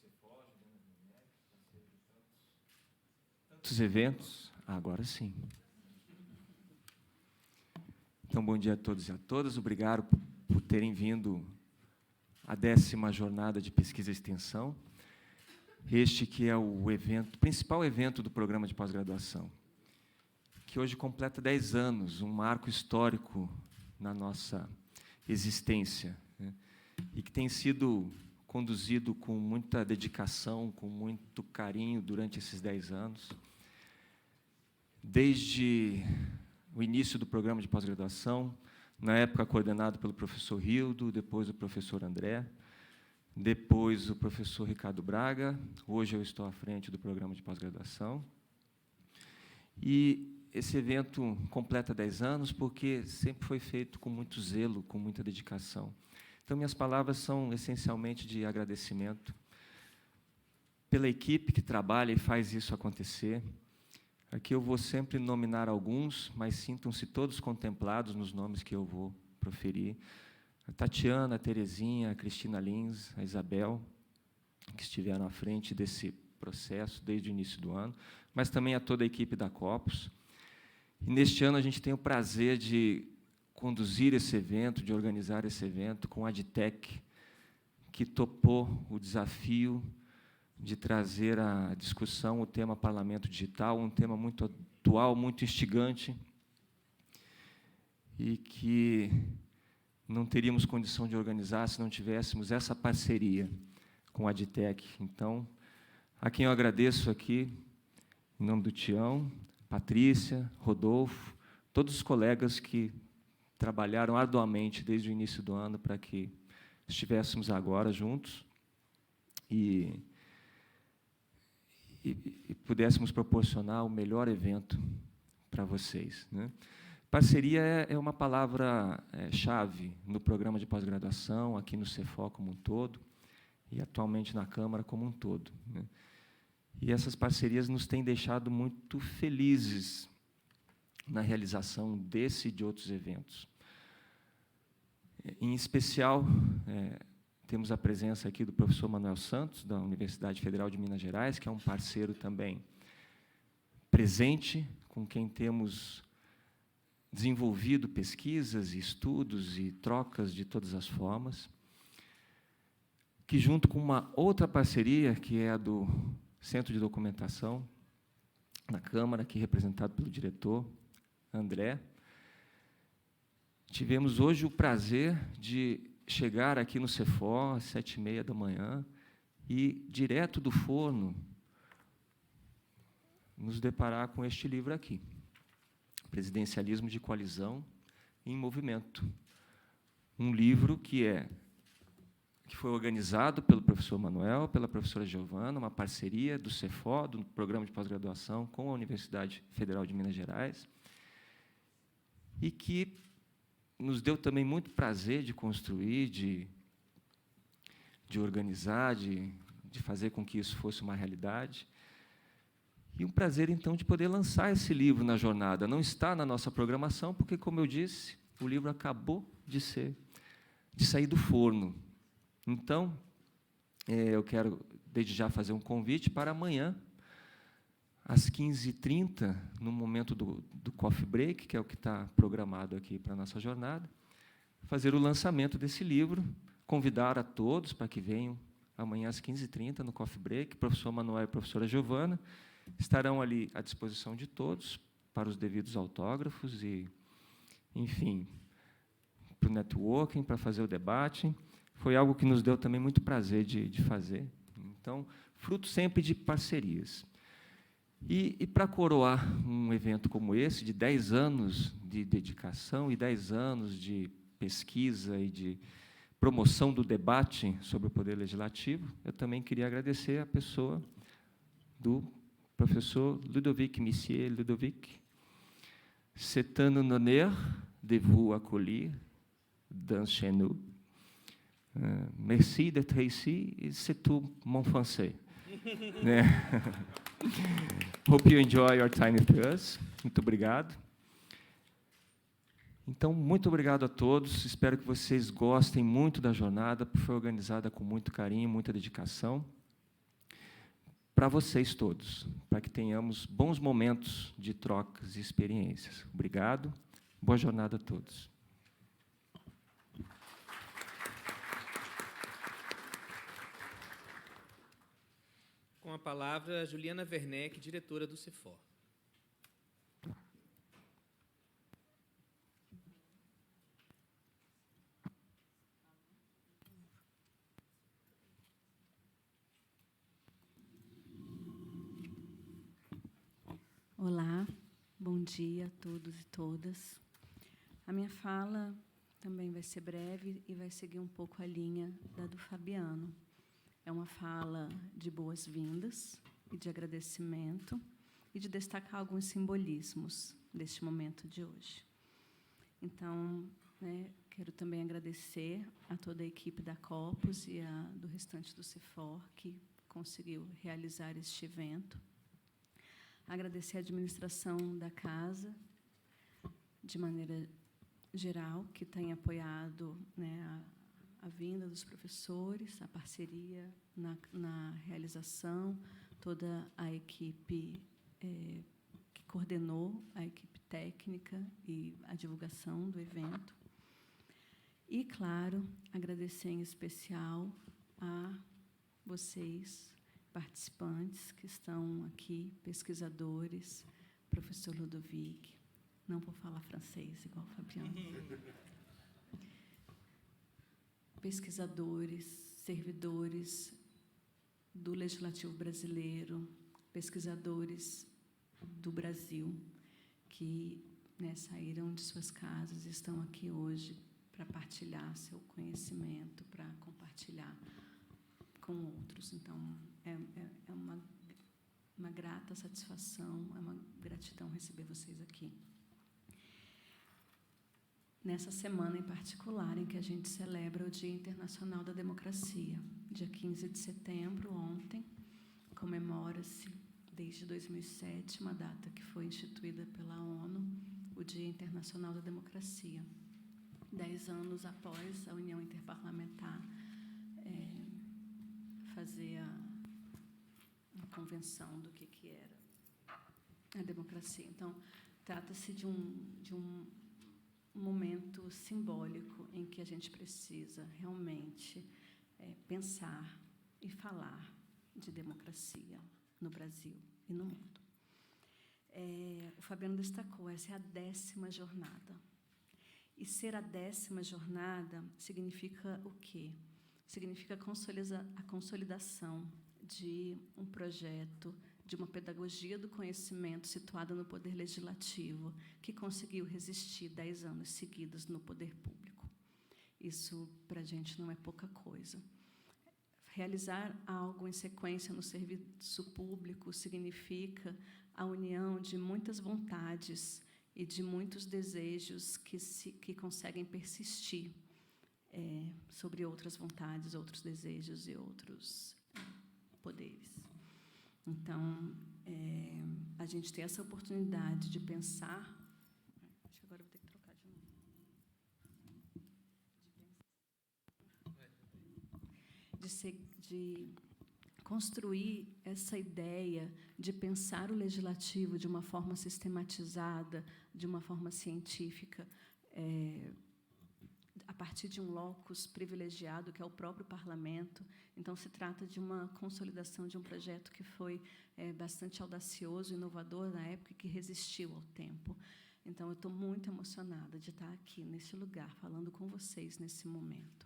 Cefor, tantos eventos, agora sim. Então, bom dia a todos e a todas. Obrigado por terem vindo à 10ª Jornada de Pesquisa e Extensão. Este que é o evento, principal evento do programa de pós-graduação, que hoje completa 10 anos, um marco histórico na nossa existência, né? E que tem sido conduzido com muita dedicação, com muito carinho durante esses 10 anos. Desde o início do programa de pós-graduação, na época coordenado pelo professor Rildo, depois o professor André, depois o professor Ricardo Braga, hoje eu estou à frente do programa de pós-graduação. E esse evento completa 10 anos porque sempre foi feito com muito zelo, com muita dedicação. Então, minhas palavras são essencialmente de agradecimento pela equipe que trabalha e faz isso acontecer. Aqui eu vou sempre nominar alguns, mas sintam-se todos contemplados nos nomes que eu vou proferir. A Tatiana, a Terezinha, a Cristina Lins, a Isabel, que estiveram à frente desse processo desde o início do ano, mas também a toda a equipe da Copos. E, neste ano, a gente tem o prazer de conduzir esse evento, de organizar esse evento com a Ditec, que topou o desafio de trazer à discussão o tema Parlamento Digital, um tema muito atual, muito instigante, e que não teríamos condição de organizar se não tivéssemos essa parceria com a Ditec. Então, a quem eu agradeço aqui, em nome do Tião, Patrícia, Rodolfo, todos os colegas que trabalharam arduamente desde o início do ano para que estivéssemos agora juntos e pudéssemos proporcionar o melhor evento para vocês, né? Parceria é uma palavra-chave no programa de pós-graduação, aqui no Cefor como um todo, e atualmente na Câmara como um todo, né? E essas parcerias nos têm deixado muito felizes na realização desse e de outros eventos. Em especial, temos a presença aqui do professor Manuel Santos, da Universidade Federal de Minas Gerais, que é um parceiro também presente, com quem temos desenvolvido pesquisas, e estudos e trocas de todas as formas, que, junto com uma outra parceria, que é a do Centro de Documentação, na Câmara, aqui representado pelo diretor, André, tivemos hoje o prazer de chegar aqui no Cefor, às 7h30 e, direto do forno, nos deparar com este livro aqui, Presidencialismo de Coalizão em Movimento. Um livro que foi organizado pelo professor Manuel, pela professora Giovana, uma parceria do Cefor, do Programa de Pós-Graduação, com a Universidade Federal de Minas Gerais, e que nos deu também muito prazer de construir, de organizar, de fazer com que isso fosse uma realidade. E um prazer, então, de poder lançar esse livro na jornada. Não está na nossa programação, porque, como eu disse, o livro acabou de sair do forno. Então, eu quero, desde já, fazer um convite para amanhã, às 15h30, no momento do coffee break, que é o que está programado aqui para a nossa jornada, fazer o lançamento desse livro, convidar a todos para que venham amanhã às 15h30, no coffee break. O professor Manuel e a professora Giovana estarão ali à disposição de todos para os devidos autógrafos e, enfim, para o networking, para fazer o debate. Foi algo que nos deu também muito prazer de fazer. Então, fruto sempre de parcerias. E para coroar um evento como esse, de 10 anos de dedicação e 10 anos de pesquisa e de promoção do debate sobre o Poder Legislativo, eu também queria agradecer a pessoa do professor Ludovic, Monsieur Ludovic. C'est un honneur de vous accueillir dans chez nous. Merci d'être ici, et c'est tout mon français. Hope you enjoy your time with us. Muito obrigado. Então, muito obrigado a todos. Espero que vocês gostem muito da jornada, porque foi organizada com muito carinho, muita dedicação. para vocês todos, para que tenhamos bons momentos de trocas e experiências. Obrigado. Boa jornada a todos. Com a palavra, Juliana Werneck, diretora do Cefor. Olá, bom dia a todos e todas. A minha fala também vai ser breve e vai seguir um pouco a linha da do Fabiano. É uma fala de boas-vindas e de agradecimento e de destacar alguns simbolismos deste momento de hoje. Então, quero também agradecer a toda a equipe da Copos e do restante do Cefor que conseguiu realizar este evento. Agradecer a administração da casa, de maneira geral, que tem apoiado a vinda dos professores, a parceria na realização, toda a equipe que coordenou, a equipe técnica e a divulgação do evento. E, claro, agradecer em especial a vocês, participantes que estão aqui, pesquisadores, professor Ludovic, não vou falar francês igual o Fabiano, pesquisadores, servidores do Legislativo brasileiro, pesquisadores do Brasil, que saíram de suas casas e estão aqui hoje para partilhar seu conhecimento, para compartilhar com outros. Então, é uma grata satisfação, é uma gratidão receber vocês aqui. Nessa semana em particular, em que a gente celebra o Dia Internacional da Democracia, dia 15 de setembro, ontem, comemora-se, desde 2007, uma data que foi instituída pela ONU, o Dia Internacional da Democracia. 10 anos após a União Interparlamentar fazer a convenção do que era a democracia. Então, trata-se de um momento simbólico em que a gente precisa realmente pensar e falar de democracia no Brasil e no mundo. O Fabiano destacou, essa é a 10ª jornada. E ser a 10ª jornada significa o quê? Significa a consolidação de um projeto, de uma pedagogia do conhecimento situada no poder legislativo, que conseguiu resistir 10 anos seguidos no poder público. Isso, para a gente, não é pouca coisa. Realizar algo em sequência no serviço público significa a união de muitas vontades e de muitos desejos que conseguem persistir sobre outras vontades, outros desejos e outros poderes. Então, a gente tem essa oportunidade de pensar. Acho que agora eu vou ter que trocar de novo. De construir essa ideia de pensar o legislativo de uma forma sistematizada, de uma forma científica, a partir de um locus privilegiado, que é o próprio Parlamento. Então, se trata de uma consolidação de um projeto que foi bastante audacioso, inovador na época, e que resistiu ao tempo. Então, eu estou muito emocionada de estar aqui, nesse lugar, falando com vocês nesse momento.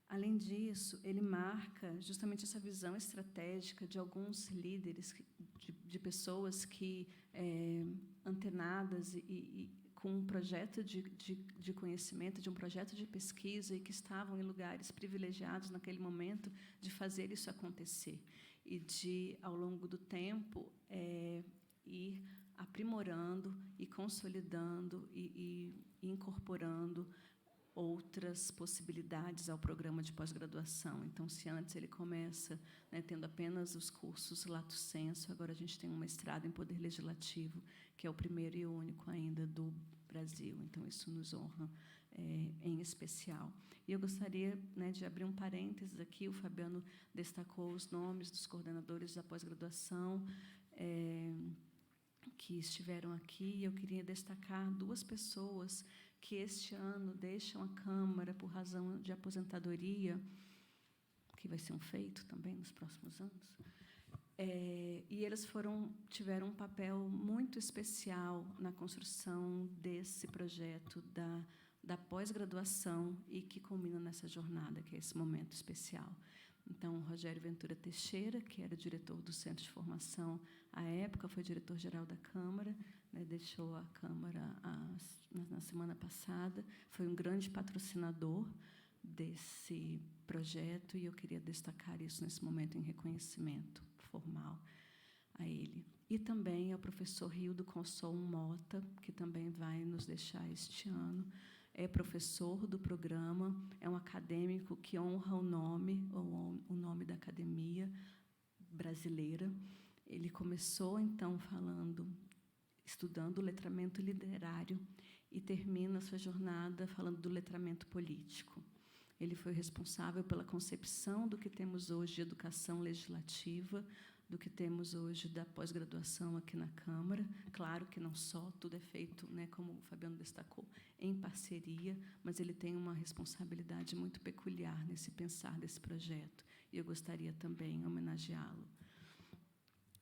Além disso, ele marca justamente essa visão estratégica de alguns líderes, de pessoas que, antenadas e com um projeto de conhecimento, de um projeto de pesquisa, e que estavam em lugares privilegiados naquele momento de fazer isso acontecer e de, ao longo do tempo, ir aprimorando e consolidando e incorporando outras possibilidades ao programa de pós-graduação. Então, se antes ele começa tendo apenas os cursos lato sensu, agora a gente tem um mestrado em poder legislativo, que é o primeiro e único ainda do Brasil. Então, isso nos honra em especial. E eu gostaria, né, de abrir um parênteses aqui. O Fabiano destacou os nomes dos coordenadores da pós-graduação que estiveram aqui. Eu queria destacar 2 pessoas que este ano deixam a Câmara por razão de aposentadoria, que vai ser um feito também nos próximos anos. E eles tiveram um papel muito especial na construção desse projeto da pós-graduação e que culmina nessa jornada, que é esse momento especial. Então, Rogério Ventura Teixeira, que era diretor do Centro de Formação à época, foi diretor-geral da Câmara, né, deixou a Câmara na semana passada, foi um grande patrocinador desse projeto, e eu queria destacar isso nesse momento em reconhecimento formal a ele. E também ao professor Rildo Consol Mota, que também vai nos deixar este ano. É professor do programa, é um acadêmico que honra o nome da academia brasileira. Ele começou, então, estudando o letramento literário e termina a sua jornada falando do letramento político. Ele foi responsável pela concepção do que temos hoje de educação legislativa, do que temos hoje da pós-graduação aqui na Câmara. Claro que não só, tudo é feito, né, como o Fabiano destacou, em parceria, mas ele tem uma responsabilidade muito peculiar nesse pensar desse projeto, e eu gostaria também homenageá-lo.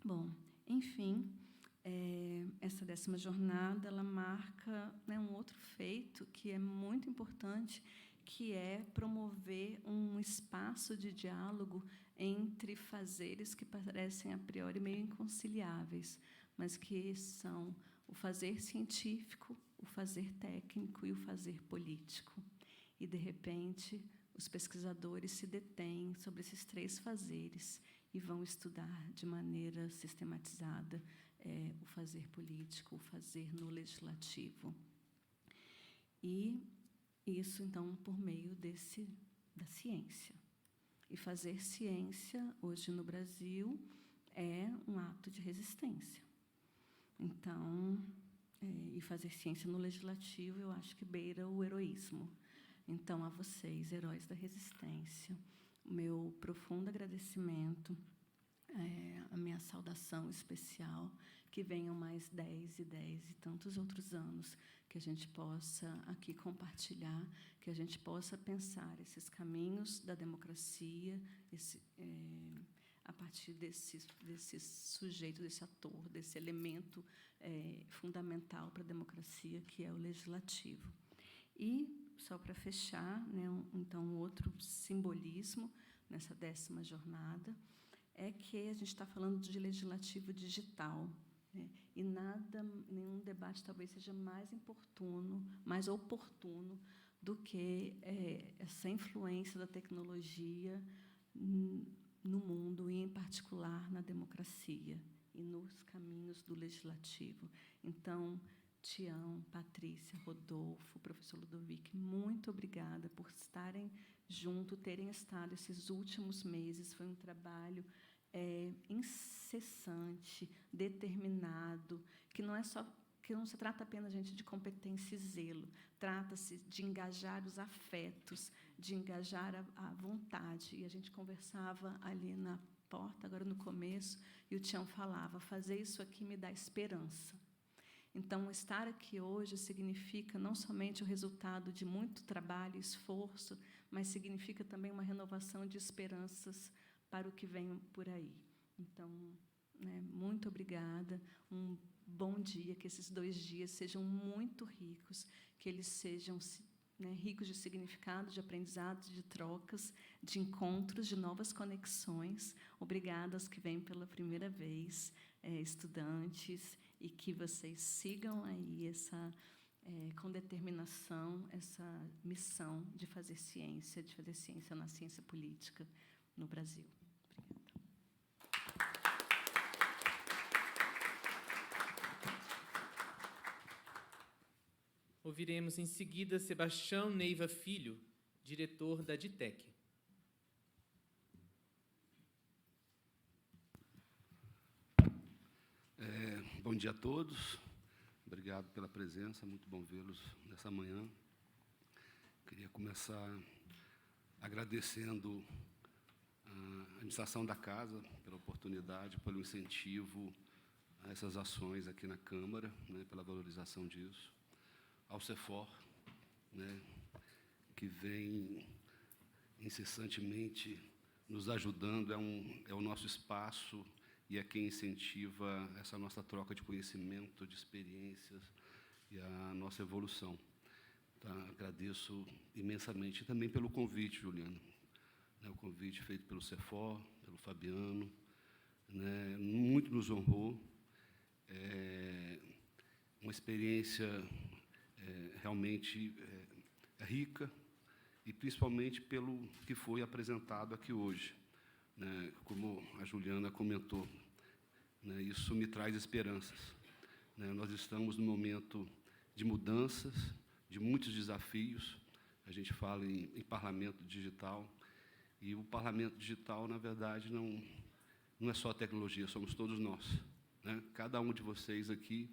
Bom, enfim, essa 10ª jornada, ela marca, né, um outro feito que é muito importante, que é promover um espaço de diálogo entre fazeres que parecem, a priori, meio inconciliáveis, mas que são o fazer científico, o fazer técnico e o fazer político. E, de repente, os pesquisadores se detêm sobre esses 3 fazeres e vão estudar de maneira sistematizada o fazer político, o fazer no legislativo. E isso, então, por meio da ciência. E fazer ciência, hoje no Brasil, é um ato de resistência. Então, e fazer ciência no legislativo, eu acho que beira o heroísmo. Então, a vocês, heróis da resistência, o meu profundo agradecimento, a minha saudação especial, que venham mais 10 e 10 e tantos outros anos, que a gente possa aqui compartilhar, que a gente possa pensar esses caminhos da democracia, a partir desse sujeito, desse ator, desse elemento fundamental para a democracia, que é o legislativo. E, só para fechar, né, então, outro simbolismo nessa 10ª jornada é que a gente está falando de legislativo digital, né, e nenhum debate talvez seja mais oportuno do que essa influência da tecnologia no mundo e, em particular, na democracia e nos caminhos do legislativo. Então, Tião, Patrícia, Rodolfo, professor Ludovic, muito obrigada por estarem junto, terem estado esses últimos meses. Foi um trabalho incessante, determinado, que não se trata apenas, gente, de competência e zelo, trata-se de engajar os afetos, de engajar a vontade. E a gente conversava ali na porta, agora no começo, e o Tião falava, fazer isso aqui me dá esperança. Então, estar aqui hoje significa não somente o resultado de muito trabalho e esforço, mas significa também uma renovação de esperanças para o que vem por aí. Então, né, muito obrigada, um bom dia, que esses 2 dias sejam muito ricos, que eles sejam, né, ricos de significado, de aprendizados, de trocas, de encontros, de novas conexões. Obrigada aos que vêm pela primeira vez, estudantes, e que vocês sigam aí com determinação essa missão de fazer ciência na ciência política no Brasil. Ouviremos em seguida Sebastião Neiva Filho, diretor da Ditec. Bom dia a todos. Obrigado pela presença, muito bom vê-los nessa manhã. Queria começar agradecendo a administração da Casa pela oportunidade, pelo incentivo a essas ações aqui na Câmara, né, pela valorização disso. Ao Cefor, né, que vem incessantemente nos ajudando, é o nosso espaço e é quem incentiva essa nossa troca de conhecimento, de experiências e a nossa evolução. Tá? Agradeço imensamente também pelo convite, Juliana. O convite feito pelo Cefor, pelo Fabiano, né, muito nos honrou. Uma experiência realmente rica, e principalmente pelo que foi apresentado aqui hoje. Né, como a Juliana comentou, né, isso me traz esperanças. Né, nós estamos num momento de mudanças, de muitos desafios. A gente fala em Parlamento Digital, e o Parlamento Digital, na verdade, não é só a tecnologia, somos todos nós. Né? Cada um de vocês aqui,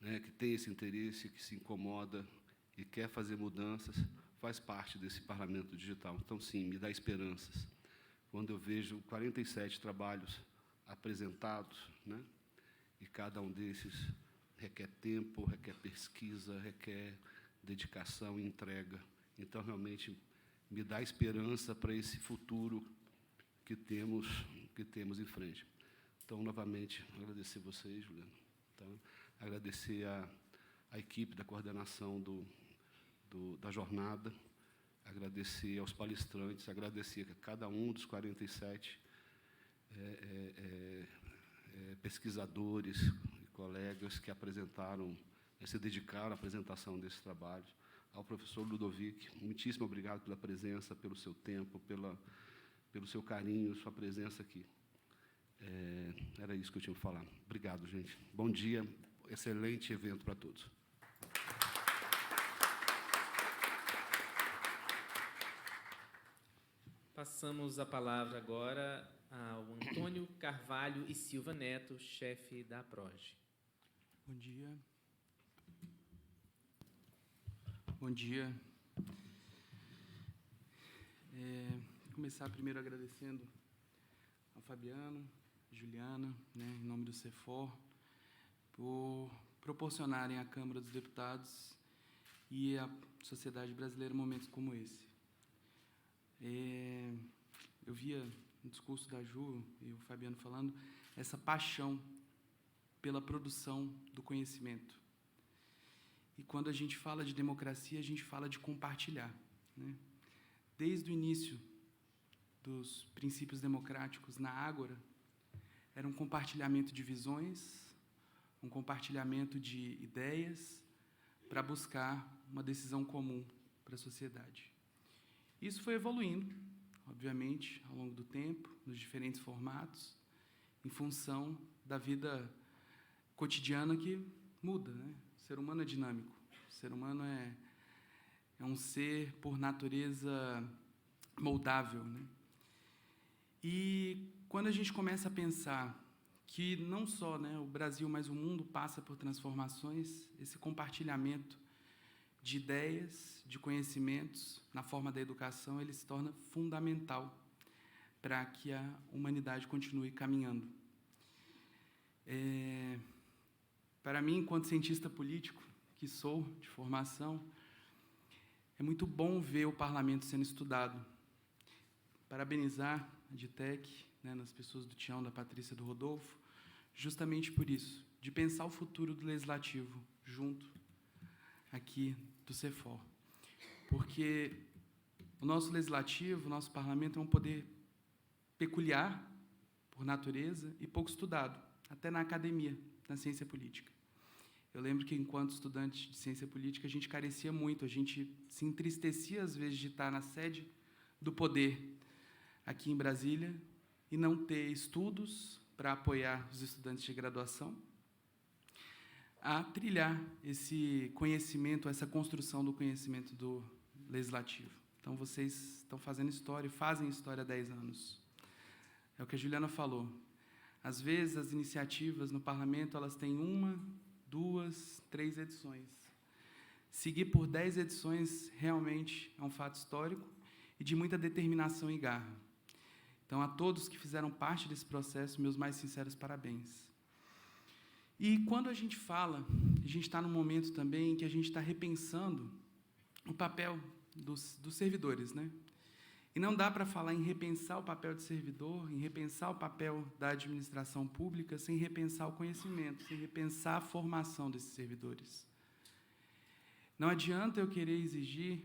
né, que tem esse interesse, que se incomoda e quer fazer mudanças, faz parte desse Parlamento Digital. Então, sim, me dá esperanças. Quando eu vejo 47 trabalhos apresentados, né, e cada um desses requer tempo, requer pesquisa, requer dedicação e entrega. Então, realmente, me dá esperança para esse futuro que temos em frente. Então, novamente, agradecer vocês, Juliana. Tá? Agradecer a equipe da coordenação da jornada, agradecer aos palestrantes, agradecer a cada um dos 47 pesquisadores e colegas que apresentaram, se dedicaram à apresentação desses trabalhos. Ao professor Ludovic, muitíssimo obrigado pela presença, pelo seu tempo, pelo seu carinho, sua presença aqui. Era isso que eu tinha que falar. Obrigado, gente. Bom dia, excelente evento para todos. Passamos a palavra agora ao Antônio Carvalho e Silva Neto, chefe da Aproge. Bom dia. Bom dia. Começar primeiro agradecendo ao Fabiano, Juliana, né, em nome do Cefor, por proporcionarem à Câmara dos Deputados e à sociedade brasileira momentos como esse. Eu via no discurso da Ju e o Fabiano falando essa paixão pela produção do conhecimento. E quando a gente fala de democracia, a gente fala de compartilhar. Né? Desde o início dos princípios democráticos na Ágora, era um compartilhamento de visões, um compartilhamento de ideias para buscar uma decisão comum para a sociedade. Isso foi evoluindo, obviamente, ao longo do tempo, nos diferentes formatos, em função da vida cotidiana que muda, né? O ser humano é dinâmico. O ser humano é um ser, por natureza, moldável. Né? E quando a gente começa a pensar que não só, né, o Brasil, mas o mundo passa por transformações, esse compartilhamento de ideias, de conhecimentos, na forma da educação, ele se torna fundamental para que a humanidade continue caminhando. Para mim, enquanto cientista político, que sou de formação, é muito bom ver o parlamento sendo estudado. Parabenizar a Ditec, né, nas pessoas do Tião, da Patrícia e do Rodolfo, justamente por isso, de pensar o futuro do legislativo junto aqui do Cefor. Porque o nosso legislativo, o nosso parlamento é um poder peculiar, por natureza, e pouco estudado, até na academia, na ciência política. Eu lembro que, enquanto estudante de ciência política, a gente carecia muito, a gente se entristecia, às vezes, de estar na sede do poder aqui em Brasília e não ter estudos para apoiar os estudantes de graduação a trilhar esse conhecimento, essa construção do conhecimento do legislativo. Então, vocês estão fazendo história, fazem história há 10 anos. É o que a Juliana falou. Às vezes, as iniciativas no parlamento, elas têm 1, 2, 3 edições. Seguir por 10 edições realmente é um fato histórico e de muita determinação e garra. Então, a todos que fizeram parte desse processo, meus mais sinceros parabéns. E quando a gente fala, a gente está num momento também em que a gente está repensando o papel dos servidores, né? E não dá para falar em repensar o papel de servidor, em repensar o papel da administração pública, sem repensar o conhecimento, sem repensar a formação desses servidores. Não adianta eu querer exigir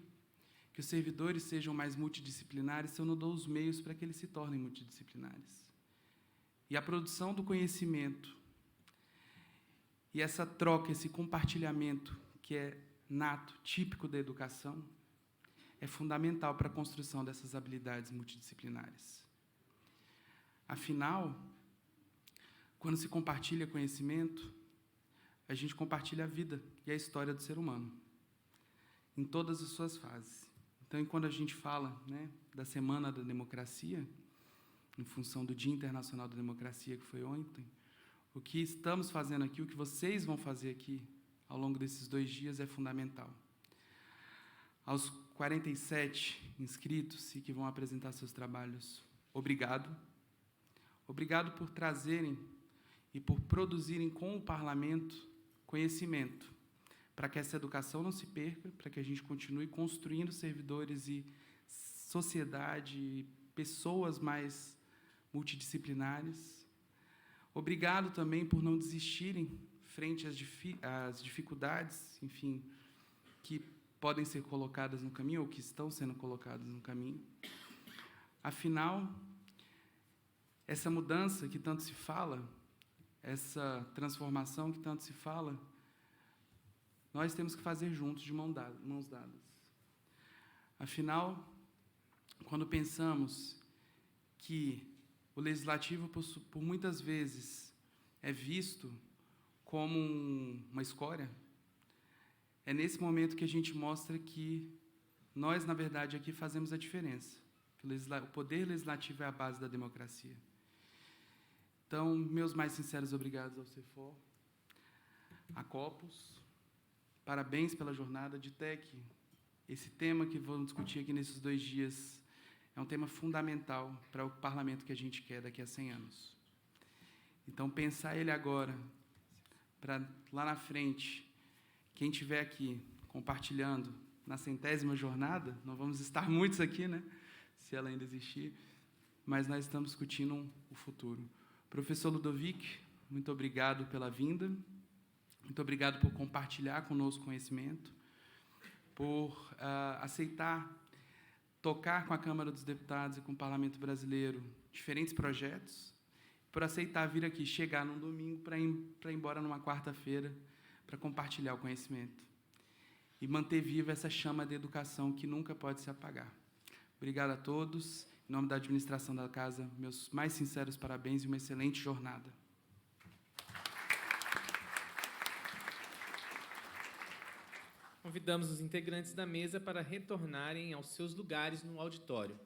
que os servidores sejam mais multidisciplinares se eu não dou os meios para que eles se tornem multidisciplinares. E a produção do conhecimento e essa troca, esse compartilhamento que é nato, típico da educação, é fundamental para a construção dessas habilidades multidisciplinares. Afinal, quando se compartilha conhecimento, a gente compartilha a vida e a história do ser humano, em todas as suas fases. Então, quando a gente fala, né, da Semana da Democracia, em função do Dia Internacional da Democracia, que foi ontem, o que estamos fazendo aqui, o que vocês vão fazer aqui ao longo desses 2 dias é fundamental. Aos 47 inscritos e que vão apresentar seus trabalhos, obrigado. Obrigado por trazerem e por produzirem com o Parlamento conhecimento, para que essa educação não se perca, para que a gente continue construindo servidores e sociedade, e pessoas mais multidisciplinares. Obrigado também por não desistirem frente às dificuldades, enfim, que podem ser colocadas no caminho, ou que estão sendo colocadas no caminho. Afinal, essa mudança que tanto se fala, essa transformação que tanto se fala, nós temos que fazer juntos, de mãos dadas. Afinal, quando pensamos que o legislativo, por muitas vezes, é visto como uma escória, é nesse momento que a gente mostra que nós, na verdade, aqui fazemos a diferença. O poder legislativo é a base da democracia. Então, meus mais sinceros obrigados ao Cefor, a Copos, parabéns pela jornada. Ditec, esse tema que vamos discutir aqui nesses 2 dias é um tema fundamental para o parlamento que a gente quer daqui a 100 anos. Então, pensar ele agora, para lá na frente, quem estiver aqui compartilhando na 100ª jornada, não vamos estar muitos aqui, né, se ela ainda existir, mas nós estamos discutindo o futuro. Professor Ludovic, muito obrigado pela vinda, muito obrigado por compartilhar conosco conhecimento, por aceitar tocar com a Câmara dos Deputados e com o Parlamento Brasileiro diferentes projetos, por aceitar vir aqui, chegar num domingo para ir embora numa quarta-feira, para compartilhar o conhecimento e manter viva essa chama de educação que nunca pode se apagar. Obrigado a todos. Em nome da administração da casa, meus mais sinceros parabéns e uma excelente jornada. Convidamos os integrantes da mesa para retornarem aos seus lugares no auditório.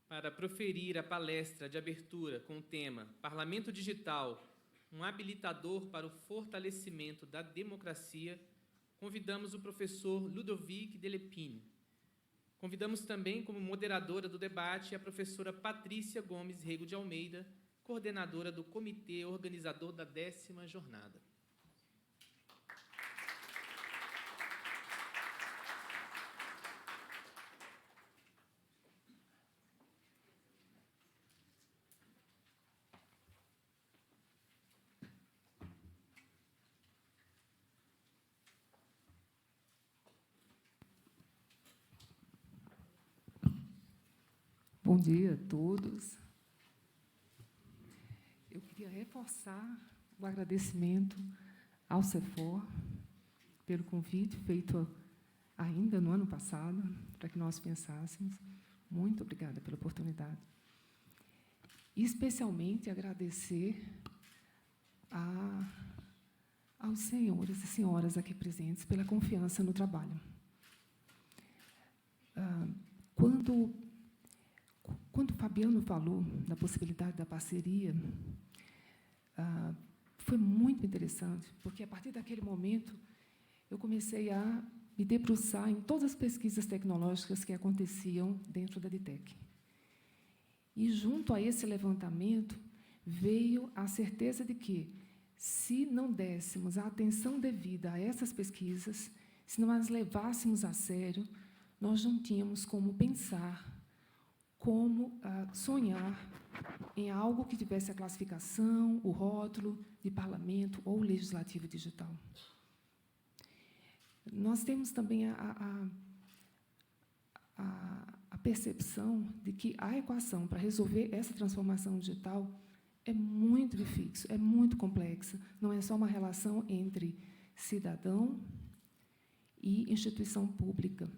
Para proferir a palestra de abertura com o tema Parlamento Digital, um habilitador para o fortalecimento da democracia, convidamos o professor Ludovic Delépine. Convidamos também como moderadora do debate a professora Patrícia Gomes Rego de Almeida, coordenadora do comitê organizador da 10ª jornada. Bom dia a todos. Eu queria reforçar o agradecimento ao Cefor pelo convite feito ainda no ano passado, para que nós pensássemos. Muito obrigada pela oportunidade. E, especialmente, agradecer aos senhores e senhoras aqui presentes pela confiança no trabalho. Quando o Fabiano falou da possibilidade da parceria, foi muito interessante, porque, a partir daquele momento, eu comecei a me debruçar em todas as pesquisas tecnológicas que aconteciam dentro da Ditec. E, junto a esse levantamento, veio a certeza de que, se não dessemos a atenção devida a essas pesquisas, se não as levássemos a sério, nós não tínhamos como pensar, como sonhar em algo que tivesse a classificação, o rótulo de parlamento ou legislativo digital. Nós temos também a percepção de que a equação para resolver essa transformação digital é muito difícil, é muito complexa. Não é só uma relação entre cidadão e instituição pública.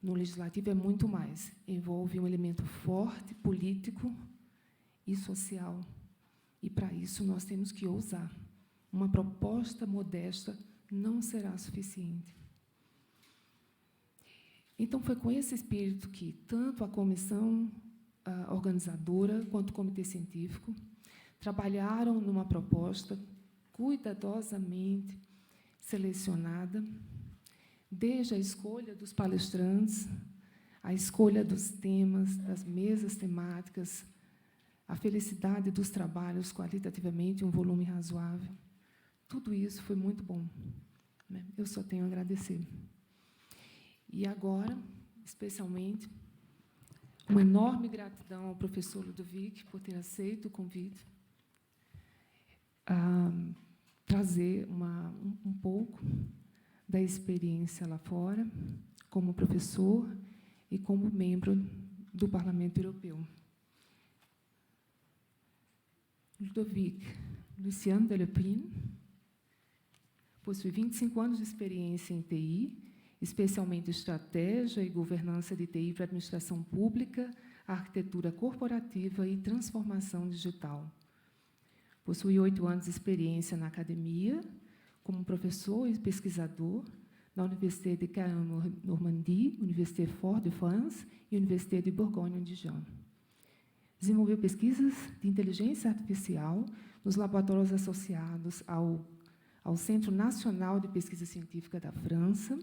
No legislativo é muito mais. Envolve um elemento forte, político e social. E, para isso, nós temos que ousar. Uma proposta modesta não será suficiente. Então, foi com esse espírito que tanto a comissão organizadora quanto o comitê científico trabalharam numa proposta cuidadosamente selecionada, desde a escolha dos palestrantes, a escolha dos temas, das mesas temáticas, a felicidade dos trabalhos qualitativamente, um volume razoável. Tudo isso foi muito bom. Eu só tenho a agradecer. E agora, especialmente, uma enorme gratidão ao professor Ludovic por ter aceito o convite a trazer um pouco da experiência lá fora, como professor e como membro do Parlamento Europeu. Ludovic Luciano Delépine possui 25 anos de experiência em TI, especialmente estratégia e governança de TI para a administração pública, arquitetura corporativa e transformação digital. Possui 8 anos de experiência na academia, como professor e pesquisador na Université de Normandie, Université Fort-de-France e Université de Bourgogne-Dijon. Desenvolveu pesquisas de inteligência artificial nos laboratórios associados ao Centro Nacional de Pesquisa Científica da França.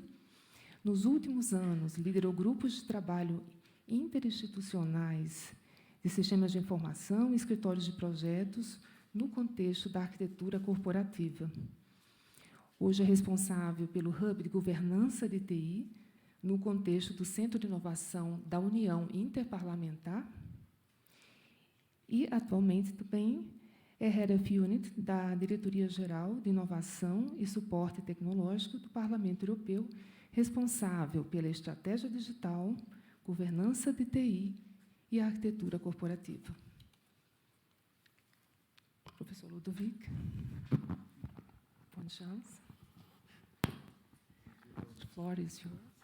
Nos últimos anos, liderou grupos de trabalho interinstitucionais de sistemas de informação e escritórios de projetos no contexto da arquitetura corporativa. Hoje é responsável pelo Hub de Governança de TI, no contexto do Centro de Inovação da União Interparlamentar, e, atualmente, também é Head of Unit da Diretoria-Geral de Inovação e Suporte Tecnológico do Parlamento Europeu, responsável pela Estratégia Digital, Governança de TI e Arquitetura Corporativa. Professor Ludovic, bonne chance. The floor is yours.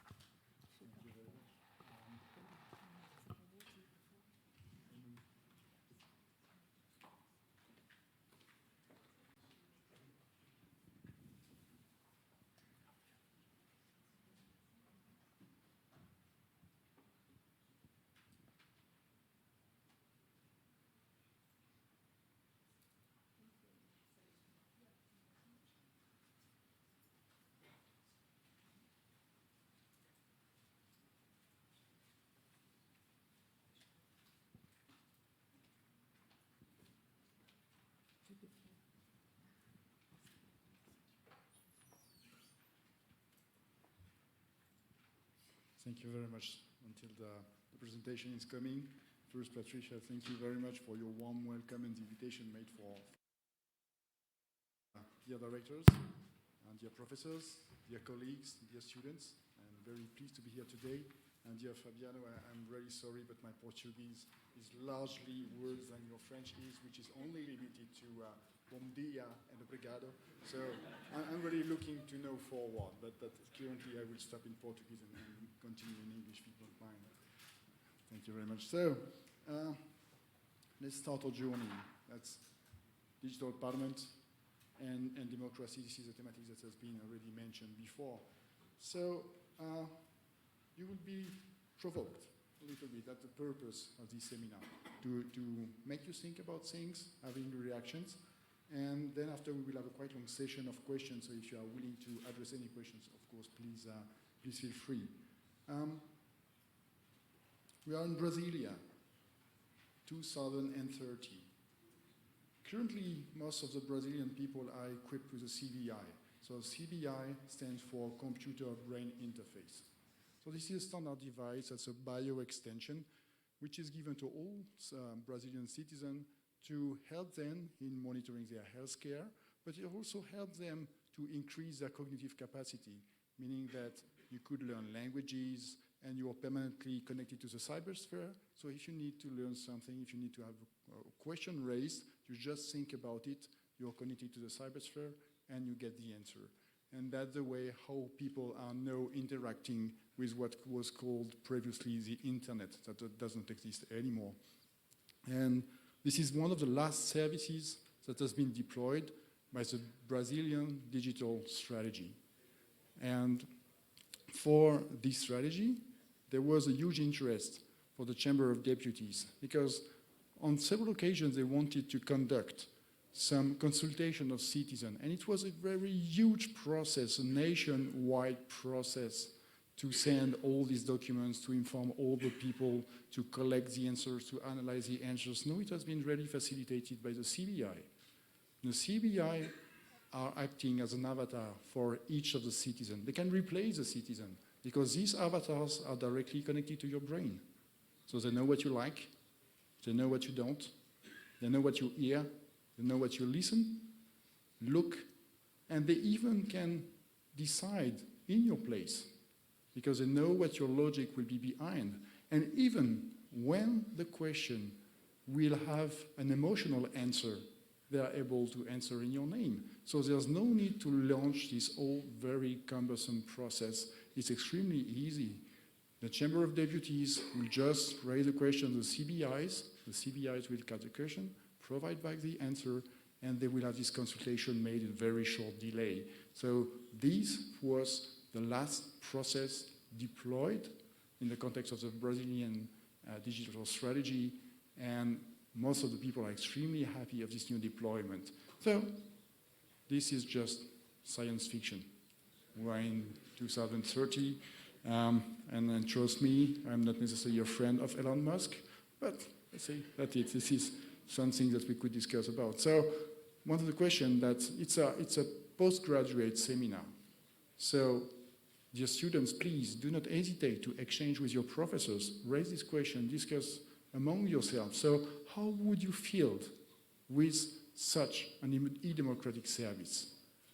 Thank you very much. Until the presentation is coming. First, Patrícia, thank you very much for your warm welcome and the invitation made for dear directors, and dear professors, dear colleagues, dear students. I'm very pleased to be here today. And dear Fabiano, I'm really sorry, but my Portuguese is largely worse than your French is, which is only limited to bom dia, and obrigado. So I'm really looking to know forward, but currently I will stop in Portuguese and continue in English, if you don't mind. Thank you very much. So let's start our journey. That's digital parliament and democracy. This is a thematic that has been already mentioned before. So you will be provoked a little bit at the purpose of this seminar, to make you think about things, having reactions, and then after we will have a quite long session of questions, so if you are willing to address any questions, of course, please feel free. We are in Brasilia, 2030. Currently, most of the Brazilian people are equipped with a CBI. So CBI stands for Computer-Brain Interface. So this is a standard device that's a bio-extension, which is given to all Brazilian citizens to help them in monitoring their healthcare, but it also helps them to increase their cognitive capacity, meaning that you could learn languages and you are permanently connected to the cybersphere. So if you need to learn something, if you need to have a question raised, you just think about it, you're connected to the cybersphere, and you get the answer. And that's the way how people are now interacting with what was called previously the internet, that doesn't exist anymore. And this is one of the last services that has been deployed by the Brazilian digital strategy. And for this strategy, there was a huge interest for the Chamber of Deputies, because on several occasions they wanted to conduct some consultation of citizens, and it was a very huge process, a nationwide process, to send all these documents, to inform all the people, to collect the answers, to analyze the answers. No, it has been really facilitated by the CBI. The CBI are acting as an avatar for each of the citizens. They can replace the citizen, because these avatars are directly connected to your brain. So they know what you like, they know what you don't, they know what you hear, they know what you listen, look, and they even can decide in your place, because they know what your logic will be behind. And even when the question will have an emotional answer, they are able to answer in your name. So there's no need to launch this whole very cumbersome process. It's extremely easy. The Chamber of Deputies will just raise the question to the CBIs will catch the question, provide back the answer, and they will have this consultation made in very short delay. So this was the last process deployed in the context of the Brazilian digital strategy, and most of the people are extremely happy of this new deployment. So this is just science fiction. We're in 2030, and then trust me, I'm not necessarily a friend of Elon Musk, but let's say that's it. This is something that we could discuss about. So one of the questions that it's a postgraduate seminar. So dear students, please do not hesitate to exchange with your professors, raise this question, discuss among yourselves. So how would you feel with such an e-democratic service?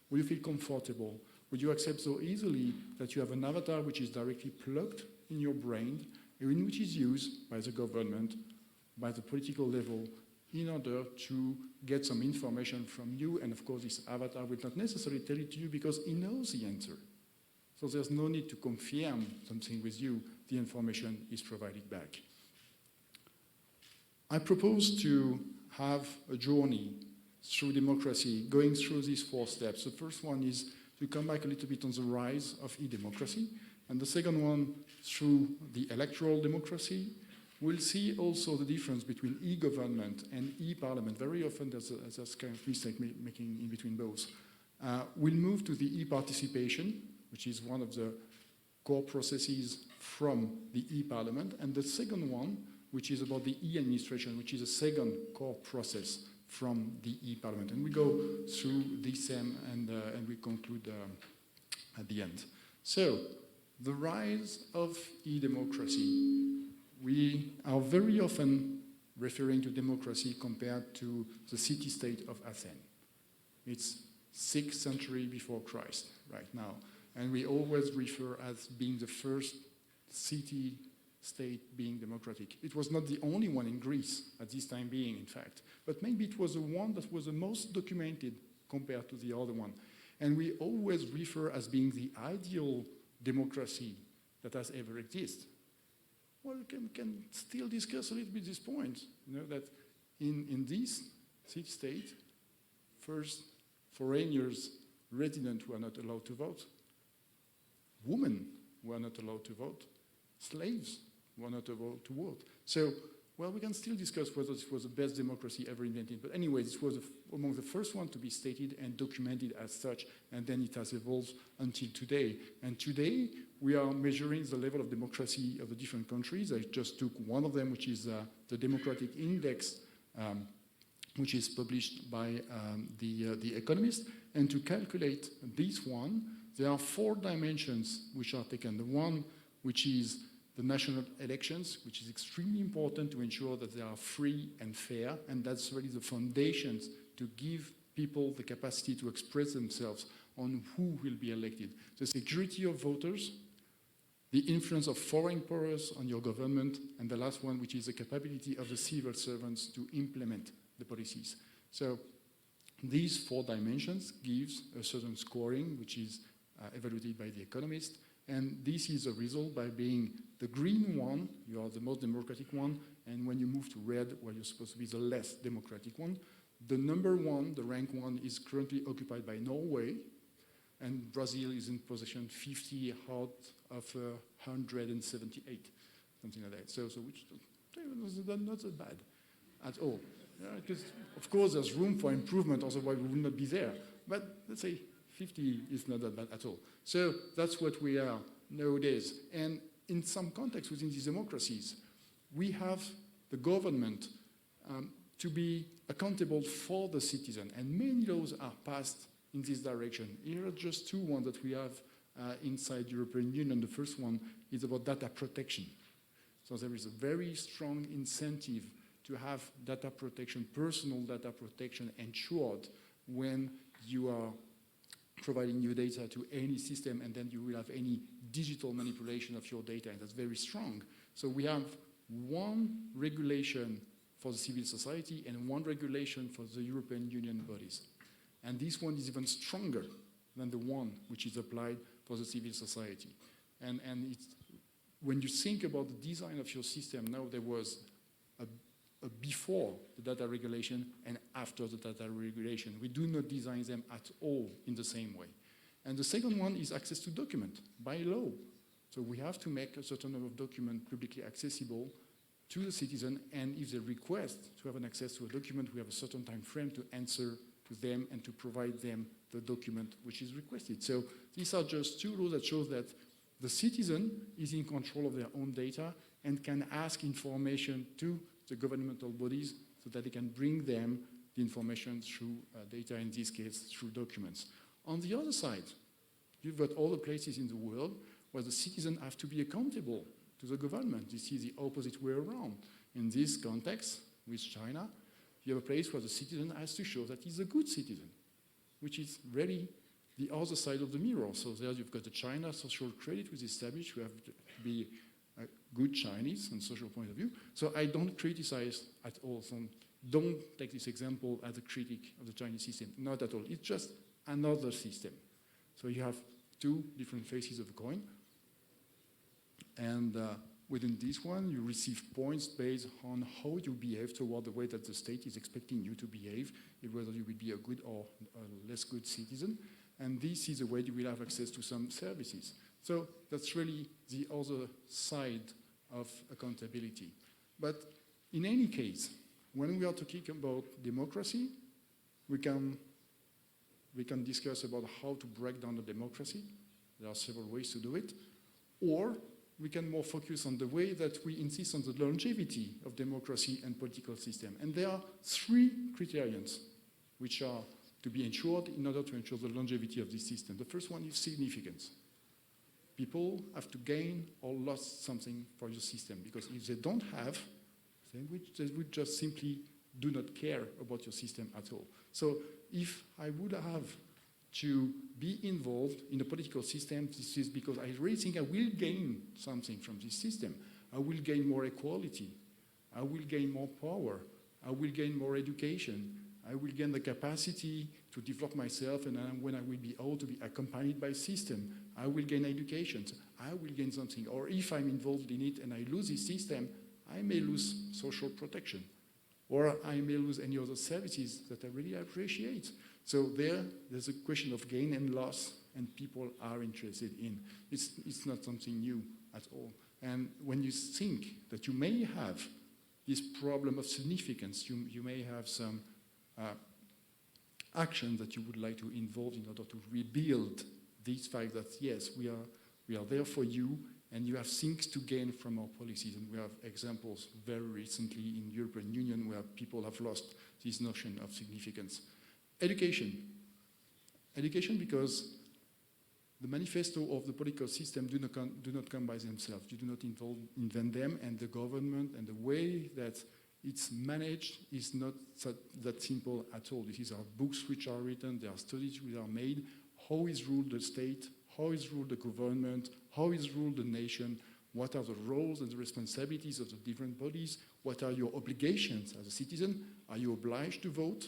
Would you feel comfortable? Would you accept so easily that you have an avatar which is directly plugged in your brain, and which is used by the government, by the political level, in order to get some information from you? And of course, this avatar will not necessarily tell it to you because he knows the answer. So there's no need to confirm something with you. The information is provided back. I propose to have a journey through democracy, going through these 4 steps. The first one is to come back a little bit on the rise of e-democracy. And the second one, through the electoral democracy. We'll see also the difference between e-government and e-parliament. Very often there's a kind of mistake making in between both. We'll move to the e-participation, which is one of the core processes from the e-parliament. And the second one, which is about the e-administration, which is a second core process from the e-parliament. And we go through this and we conclude at the end. So, the rise of e-democracy. We are very often referring to democracy compared to the city-state of Athens. It's 6th century before Christ right now. And we always refer as being the first city-state state being democratic. It was not the only one in Greece at this time being, in fact, but maybe it was the one that was the most documented compared to the other one. And we always refer as being the ideal democracy that has ever existed. Well, we can still discuss a little bit this point, that in this city-state, first, foreigners, residents were not allowed to vote. Women were not allowed to vote. Slaves were not allowed to vote. So, well, we can still discuss whether this was the best democracy ever invented. But anyway, this was among the first ones to be stated and documented as such, and then it has evolved until today. And today, we are measuring the level of democracy of the different countries. I just took one of them, which is the Democratic Index, which is published by the Economist. And to calculate this one, there are 4 dimensions which are taken. The one which is the national elections, which is extremely important to ensure that they are free and fair, and that's really the foundations to give people the capacity to express themselves on who will be elected. The security of voters, the influence of foreign powers on your government, and the last one, which is the capability of the civil servants to implement the policies. So these 4 dimensions gives a certain scoring, which is evaluated by the Economist, and this is a result by being the green one, you are the most democratic one, and when you move to red, well, you're supposed to be the less democratic one. The number 1, the rank 1, is currently occupied by Norway, and Brazil is in position 50 out of 178, something like that. So which was not so bad at all. Because of course there's room for improvement, otherwise we would not be there. But let's say 50 is not that bad at all. So that's what we are nowadays. And in some contexts within these democracies, we have the government to be accountable for the citizen. And many laws are passed in this direction. Here are just 2 ones that we have inside the European Union. The first one is about data protection. So there is a very strong incentive to have data protection, personal data protection ensured when you are providing your data to any system, and then you will have any digital manipulation of your data, and that's very strong. So we have 1 regulation for the civil society and 1 regulation for the European Union bodies. And this one is even stronger than the one which is applied for the civil society. And it's, when you think about the design of your system, now there was a before the data regulation and after the data regulation. We do not design them at all in the same way. And the second one is access to document by law. So we have to make a certain number of documents publicly accessible to the citizen, and if they request to have an access to a document, we have a certain time frame to answer to them and to provide them the document which is requested. So these are just 2 laws that show that the citizen is in control of their own data and can ask information to the governmental bodies so that they can bring them the information through data, in this case, through documents. On the other side, you've got other places in the world where the citizen have to be accountable to the government. This is the opposite way around. In this context, with China, you have a place where the citizen has to show that he's a good citizen, which is really the other side of the mirror. So there you've got the China social credit, which is established. You have to be a good Chinese from social point of view. So I don't criticize at all. So don't take this example as a critic of the Chinese system. Not at all. It's just another system. So you have 2 different faces of a coin. And within this one, you receive points based on how you behave toward the way that the state is expecting you to behave, whether you will be a good or a less good citizen. And this is the way you will have access to some services. So that's really the other side of accountability. But in any case, when we are talking about democracy, we can discuss about how to break down the democracy. There are several ways to do it. Or we can more focus on the way that we insist on the longevity of democracy and political system. And there are 3 criterions which are to be ensured in order to ensure the longevity of this system. The first one is significance. People have to gain or lost something for your system, because if they don't have, they would just simply do not care about your system at all. So if I would have to be involved in a political system, this is because I really think I will gain something from this system. I will gain more equality. I will gain more power. I will gain more education. I will gain the capacity to develop myself, and when I will be old, to be accompanied by system. I will gain education. So I will gain something. Or if I'm involved in it and I lose this system, I may lose social protection. Or I may lose any other services that I really appreciate. So there's a question of gain and loss, and people are interested in. It's not something new at all. And when you think that you may have this problem of significance, you may have some action that you would like to involve in order to rebuild this fact that, yes, we are there for you, and you have things to gain from our policies. And we have examples very recently in the European Union where people have lost this notion of significance. Education. Education, because the manifesto of the political system do not come by themselves. You do not invent them, and the government and the way that it's managed is not that simple at all. These are books which are written, there are studies which are made. How is ruled the state? How is ruled the government? How is ruled the nation? What are the roles and the responsibilities of the different bodies? What are your obligations as a citizen? Are you obliged to vote,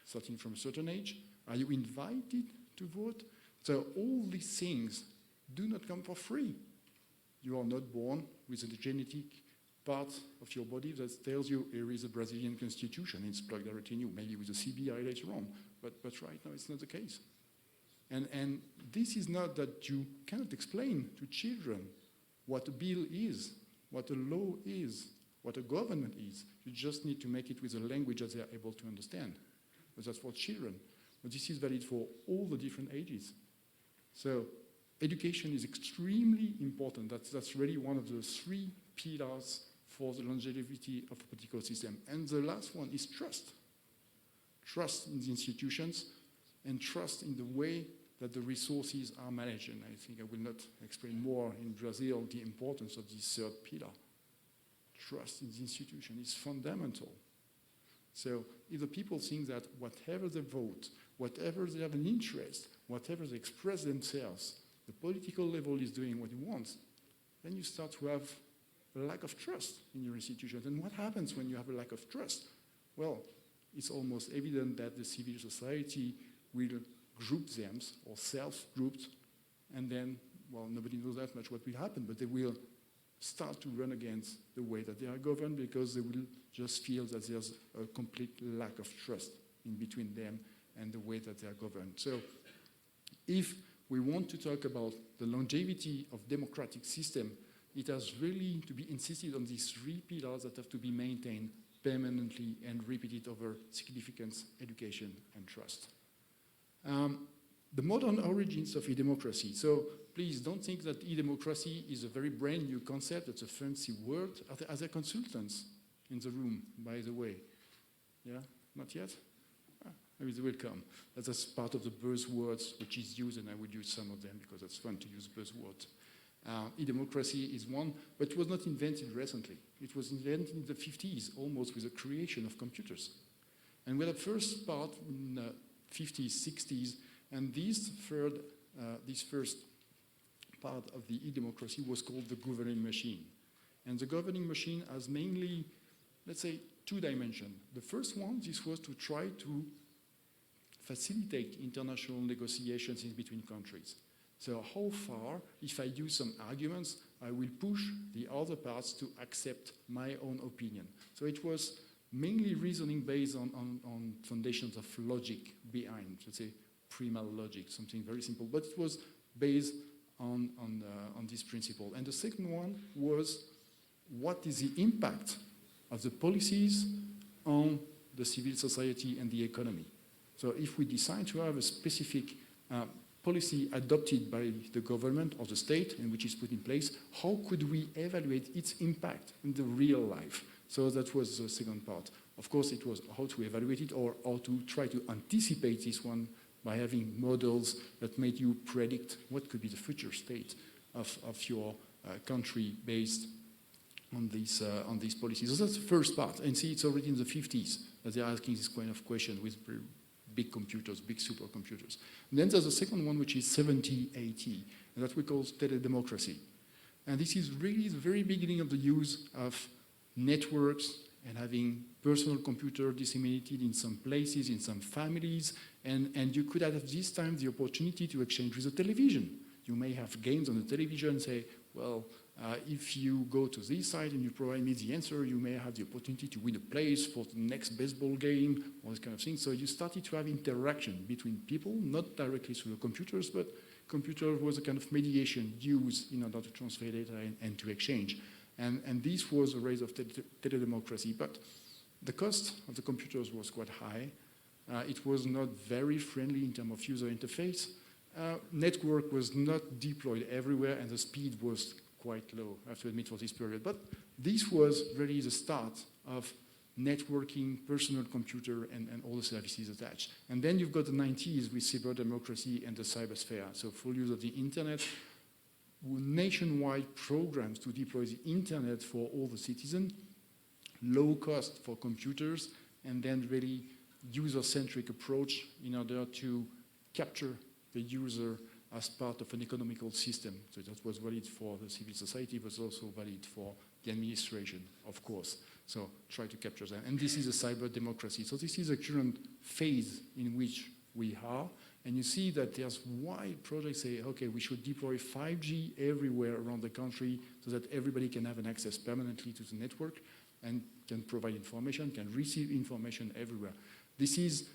starting from a certain age? Are you invited to vote? So all these things do not come for free. You are not born with a genetic part of your body that tells you here is a Brazilian constitution, it's plugged directly in you, maybe with a CBI later on, but right now it's not the case. And this is not that you cannot explain to children what a bill is, what a law is, what a government is. You just need to make it with a language that they are able to understand. But that's for children. But this is valid for all the different ages. So education is extremely important. That's really one of the 3 pillars for the longevity of a political system. And the last one is trust. Trust in the institutions and trust in the way that the resources are managed. And I think I will not explain more in Brazil the importance of this 3rd pillar. Trust in the institution is fundamental. So if the people think that whatever they vote, whatever they have an interest, whatever they express themselves, the political level is doing what it wants, then you start to have a lack of trust in your institutions. And what happens when you have a lack of trust? Well, it's almost evident that the civil society will group them or self-grouped, and then, well, nobody knows that much what will happen, but they will start to run against the way that they are governed because they will just feel that there's a complete lack of trust in between them and the way that they are governed. So if we want to talk about the longevity of democratic system, it has really to be insisted on these 3 pillars that have to be maintained permanently and repeated over significance, education, and trust. The modern origins of e-democracy. So please don't think that e-democracy is a very brand new concept. It's a fancy word. Are there consultants in the room, by the way? Yeah, not yet? Maybe they will come. That's part of the buzzwords which is used, and I will use some of them because it's fun to use buzzwords. E-democracy is one, but it was not invented recently. It was invented in the 50s, almost with the creation of computers. And we had the first part in the 50s, 60s, and this first part of the e-democracy was called the governing machine. And the governing machine has mainly, let's say, 2 dimensions. The first one, this was to try to facilitate international negotiations in between countries. So how far, if I use some arguments, I will push the other parts to accept my own opinion. So it was mainly reasoning based on foundations of logic behind, let's say primal logic, something very simple, but it was based on this principle. And the second one was, what is the impact of the policies on the civil society and the economy? So if we decide to have a specific policy adopted by the government or the state and which is put in place, how could we evaluate its impact in the real life? So that was the second part. Of course, it was how to evaluate it or how to try to anticipate this one by having models that made you predict what could be the future state of your country based on these policies. So that's the first part. And see, it's already in the 50s that they're asking this kind of question with big computers, big supercomputers. And then there's a second one, which is 7080, and that we call teledemocracy. And this is really the very beginning of the use of networks and having personal computer disseminated in some places, in some families, and you could have at this time the opportunity to exchange with the television. You may have games on the television, say, well, if you go to this site and you provide me the answer, you may have the opportunity to win a place for the next baseball game, all this kind of thing. So you started to have interaction between people, not directly through the computers, but computer was a kind of mediation used in order to transfer data and to exchange. And this was a rise of teledemocracy. But the cost of the computers was quite high. It was not very friendly in terms of user interface. Network was not deployed everywhere, and the speed was quite low, I have to admit, for this period. But this was really the start of networking, personal computer, and all the services attached. And then you've got the 90s with cyber democracy and the cybersphere. So full use of the internet, nationwide programs to deploy the internet for all the citizens, low cost for computers, and then really user-centric approach in order to capture the user as part of an economical system. So that was valid for the civil society, but also valid for the administration, of course. So try to capture that. And this is a cyber democracy. So this is a current phase in which we are. And you see that there's wide projects say, okay, we should deploy 5G everywhere around the country so that everybody can have an access permanently to the network and can provide information, can receive information everywhere. This is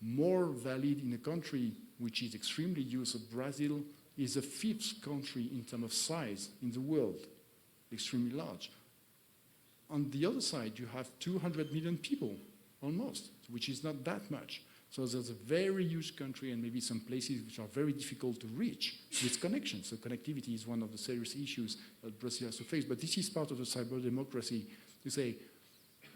more valid in a country which is extremely used. So Brazil is the 5th country in terms of size in the world, extremely large. On the other side, you have 200 million people, almost, which is not that much. So there's a very huge country and maybe some places which are very difficult to reach with connections. So connectivity is one of the serious issues that Brazil has to face. But this is part of the cyber democracy to say,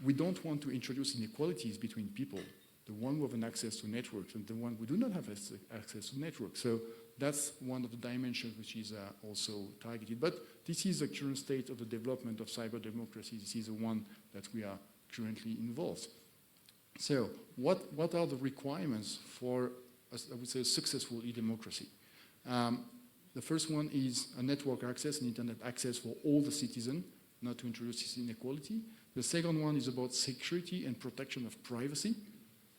we don't want to introduce inequalities between people, the one who have an access to networks and the one who do not have access to networks. So that's one of the dimensions which is also targeted. But this is the current state of the development of cyber democracy. This is the one that we are currently involved. So what are the requirements for, I would say, a successful e-democracy? The first one is a network access, an internet access for all the citizens, not to introduce this inequality. The second one is about security and protection of privacy.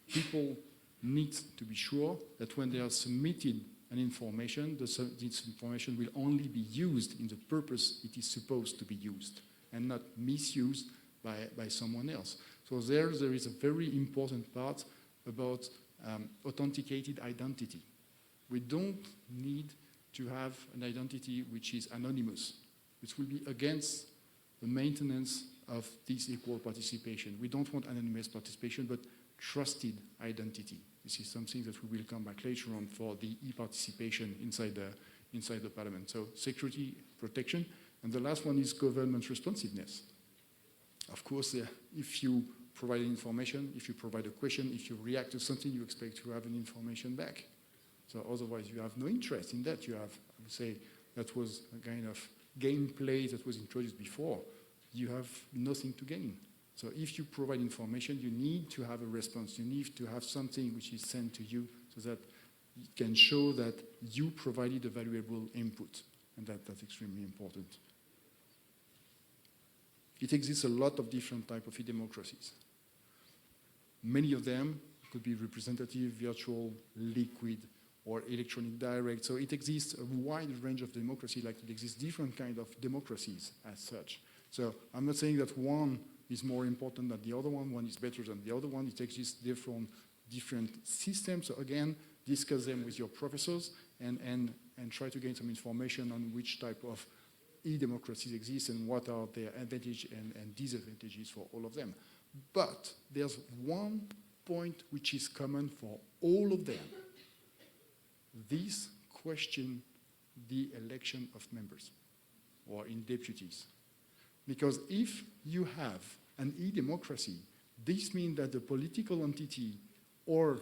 People need to be sure that when they are submitted an information, this information will only be used in the purpose it is supposed to be used and not misused by someone else. So there is a very important part about authenticated identity. We don't need to have an identity which is anonymous, which will be against the maintenance of this equal participation. We don't want anonymous participation, but trusted identity. This is something that we will come back later on for the e-participation inside the Parliament. So security, protection, and the last one is government responsiveness. Of course, if you provide information, if you provide a question, if you react to something, you expect to have an information back. So otherwise, you have no interest in that. You have, I would say, that was a kind of gameplay that was introduced before. You have nothing to gain. So if you provide information, you need to have a response. You need to have something which is sent to you so that it can show that you provided a valuable input. And that's extremely important. It exists a lot of different types of e-democracies. Many of them could be representative, virtual, liquid, or electronic direct. So it exists a wide range of democracy, like it exists different kinds of democracies as such. So I'm not saying that one is more important than the other one is better than the other one. It exists different systems. So again, discuss them with your professors and try to gain some information on which type of e-democracies exist and what are their advantages and disadvantages for all of them. But there's one point which is common for all of them. This question the election of members or in deputies. Because if you have an e-democracy, this means that the political entity or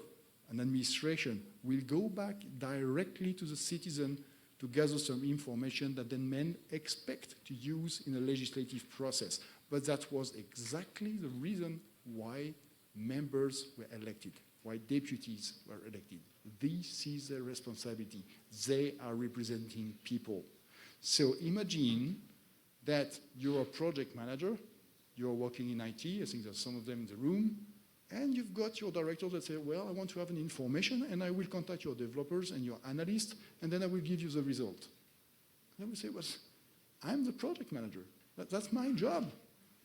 an administration will go back directly to the citizen to gather some information that the men expect to use in a legislative process. But that was exactly the reason why members were elected, why deputies were elected. This is their responsibility. They are representing people. So imagine that you're a project manager, you're working in IT, I think there's some of them in the room, and you've got your directors that say, well, I want to have an information, and I will contact your developers and your analysts, and then I will give you the result. And I will say, well, I'm the project manager. That's my job.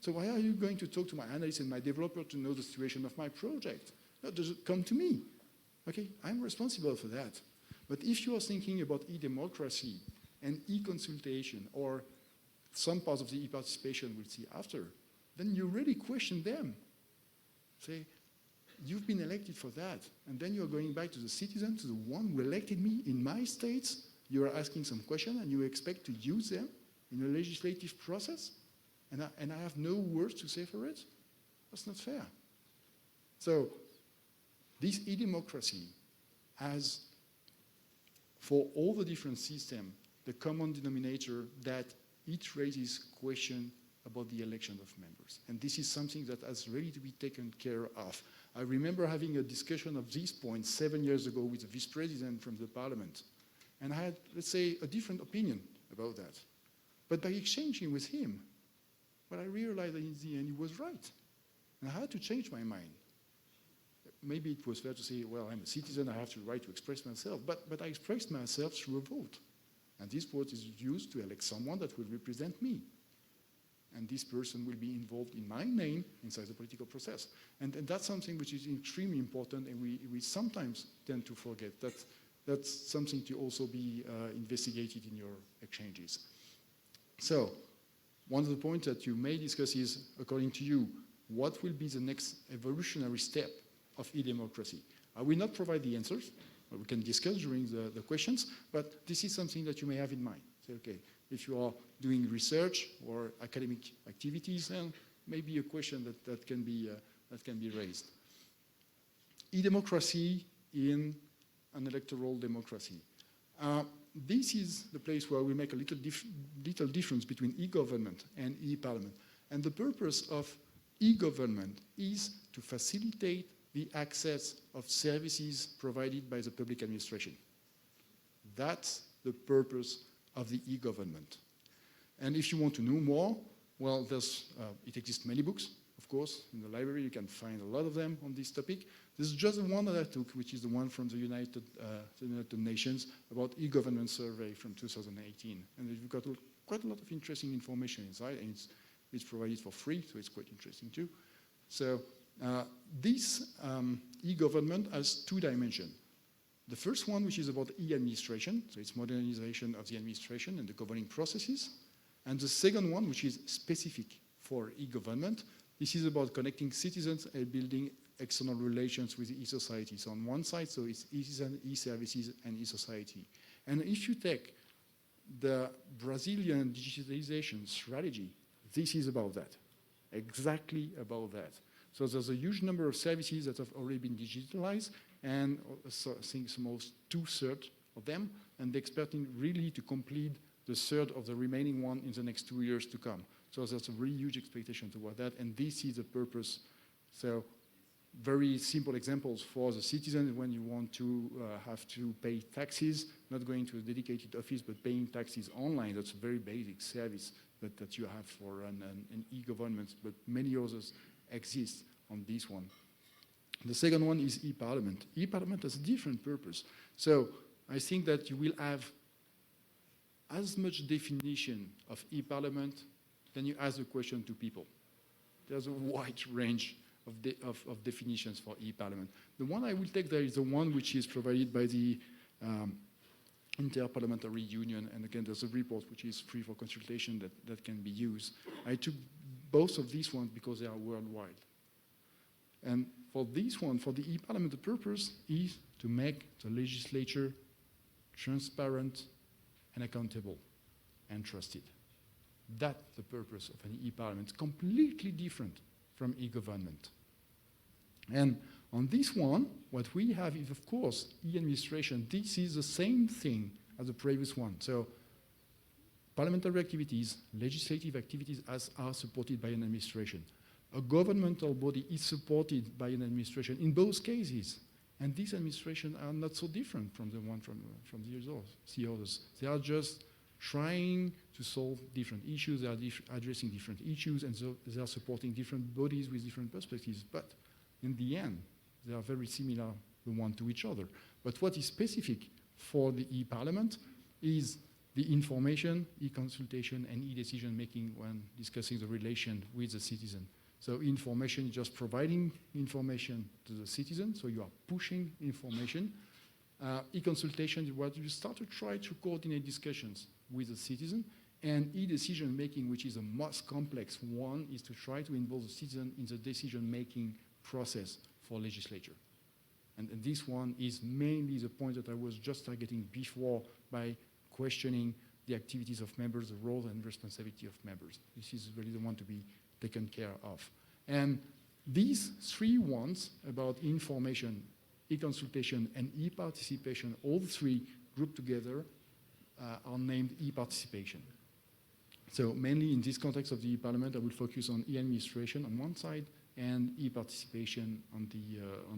So why are you going to talk to my analyst and my developer to know the situation of my project? No, just come to me. Okay, I'm responsible for that. But if you are thinking about e-democracy and e-consultation, or some parts of the e-participation we'll see after, then you really question them. Say, you've been elected for that, and then you're going back to the citizen, to the one who elected me in my states, you are asking some question and you expect to use them in a legislative process, and I have no words to say for it? That's not fair. So this e-democracy has, for all the different systems, the common denominator that it raises question about the election of members. And this is something that has really to be taken care of. I remember having a discussion of this point 7 years ago with the vice president from the parliament. And I had, let's say, a different opinion about that. But by exchanging with him, well, I realized that in the end he was right. And I had to change my mind. Maybe it was fair to say, well, I'm a citizen, I have the right to express myself. But I expressed myself through a vote. And this vote is used to elect someone that will represent me. And this person will be involved in my name inside the political process. And that's something which is extremely important, and we sometimes tend to forget. That's something to also be investigated in your exchanges. So, one of the points that you may discuss is, according to you, what will be the next evolutionary step of e-democracy? I will not provide the answers. We can discuss during the questions, but this is something that you may have in mind. Say, okay, if you are doing research or academic activities, then maybe a question that can be raised. E-democracy in an electoral democracy. This is the place where we make a little difference between e-government and e-parliament. And the purpose of e-government is to facilitate the access of services provided by the public administration. That's the purpose of the e-government. And if you want to know more, well, it exists many books, of course. In the library, you can find a lot of them on this topic. This is just the one that I took, which is the one from the United Nations about e-government survey from 2018. And you've got quite a lot of interesting information inside, and it's provided for free, so it's quite interesting too. So this e-government has two dimensions. The first one, which is about e-administration, so it's modernization of the administration and the governing processes. And the second one, which is specific for e-government, this is about connecting citizens and building external relations with e-society. So on one side, so it's e-citizen, e-services, and e-society. And if you take the Brazilian digitalization strategy, this is about that, exactly about that. So there's a huge number of services that have already been digitalized, and I think it's almost 2/3 of them, and they're expecting really to complete the third of the remaining one in the next 2 years to come. So there's a really huge expectation toward that, and this is the purpose. So very simple examples for the citizen when you want to have to pay taxes, not going to a dedicated office, but paying taxes online. That's a very basic service that you have for an e-government, but many others exist on this one. The second one is e-parliament. E-parliament has a different purpose. So I think that you will have as much definition of e-parliament than you ask the question to people. There's a wide range of definitions for e-parliament. The one I will take there is the one which is provided by the Interparliamentary Union, and again there's a report which is free for consultation that can be used. I took both of these ones because they are worldwide. And for this one, for the e-parliament, the purpose is to make the legislature transparent and accountable and trusted. That's the purpose of an e-parliament. It's completely different from e-government. And on this one, what we have is, of course, e-administration. This is the same thing as the previous one. So parliamentary activities, legislative activities are supported by an administration. A governmental body is supported by an administration in both cases. And these administrations are not so different from the one from the others. They are just trying to to solve different issues. They are addressing different issues, and so they are supporting different bodies with different perspectives. But in the end, they are very similar the one to each other. But what is specific for the e-Parliament is the information, e-consultation, and e-decision making when discussing the relation with the citizen. So information is just providing information to the citizen, so you are pushing information. E-consultation is what you start to try to coordinate discussions with the citizen, and e-decision making, which is the most complex one, is to try to involve the citizen in the decision-making process for legislature. And this one is mainly the point that I was just targeting before by questioning the activities of members, the role and responsibility of members. This is really the one to be taken care of. And these three ones about information, e-consultation, and e-participation, all three grouped together are named e-participation. So mainly in this context of the e-Parliament, I will focus on e-administration on one side and e-participation on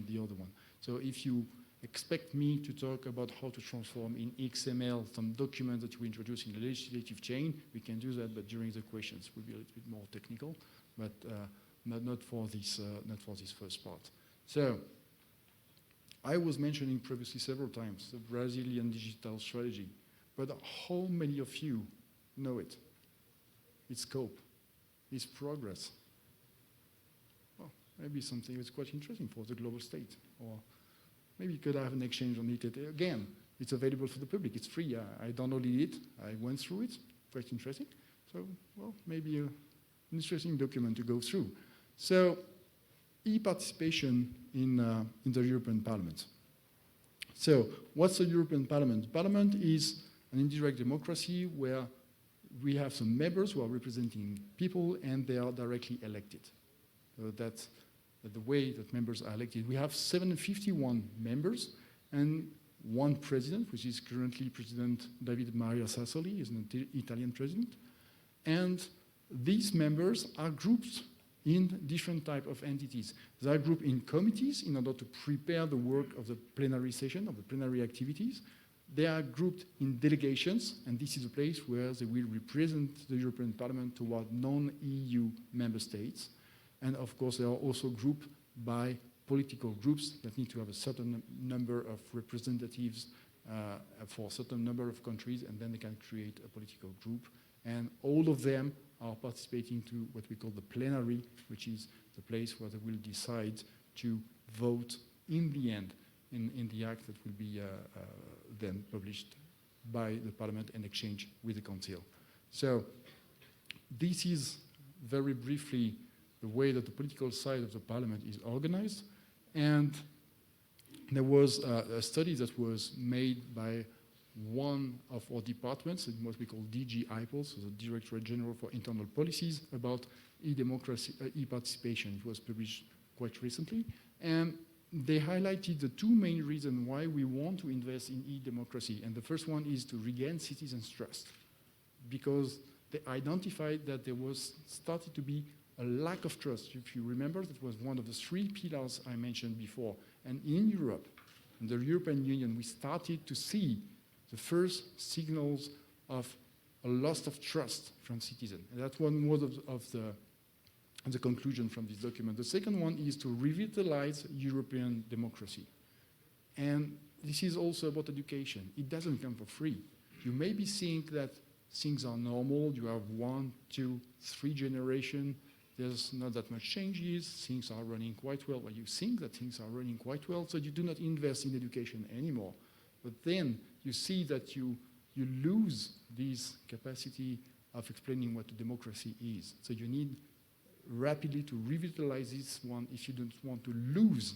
the other one. So if you expect me to talk about how to transform in XML some documents that you introduce in the legislative chain, we can do that, but during the questions will be a little bit more technical, but not for this first part. So I was mentioning previously several times the Brazilian digital strategy, but how many of you know it? Its scope, its progress. Well, maybe something that's quite interesting for the global state, or maybe you could have an exchange on it. Again, it's available for the public. It's free. I downloaded it. I went through it. Quite interesting. So, well, maybe an interesting document to go through. So, e-participation in the European Parliament. So, what's the European Parliament? Parliament is an indirect democracy where we have some members who are representing people and they are directly elected. So that's the way that members are elected. We have 751 members and one president, which is currently President David Maria Sassoli, is an Italian president. And these members are grouped in different type of entities. They are grouped in committees in order to prepare the work of the plenary session, of the plenary activities. They are grouped in delegations, and this is a place where they will represent the European Parliament toward non-EU member states. And of course, they are also grouped by political groups that need to have a certain number of representatives for a certain number of countries, and then they can create a political group. And all of them are participating to what we call the plenary, which is the place where they will decide to vote in the end in the act that will be then published by the Parliament and exchanged with the Council. So this is very briefly the way that the political side of the Parliament is organized. And there was a study that was made by one of our departments, what we call DG IPOL, so the Directorate-General for Internal Policies, about e-democracy, e-participation. It was published quite recently. And they highlighted the two main reasons why we want to invest in e-democracy. And the first one is to regain citizens' trust, because they identified that there was started to be a lack of trust. If you remember, that was one of the three pillars I mentioned before. And in Europe, in the European Union, we started to see the first signals of a loss of trust from citizens. And that's one of the conclusion from this document. The second one is to revitalize European democracy. And this is also about education. It doesn't come for free. You maybe think that things are normal, you have 1, 2, 3 generations, there's not that much changes, things are running quite well. Well, you think that things are running quite well, so you do not invest in education anymore. But then you see that you lose this capacity of explaining what democracy is. So you need rapidly to revitalize this one if you don't want to lose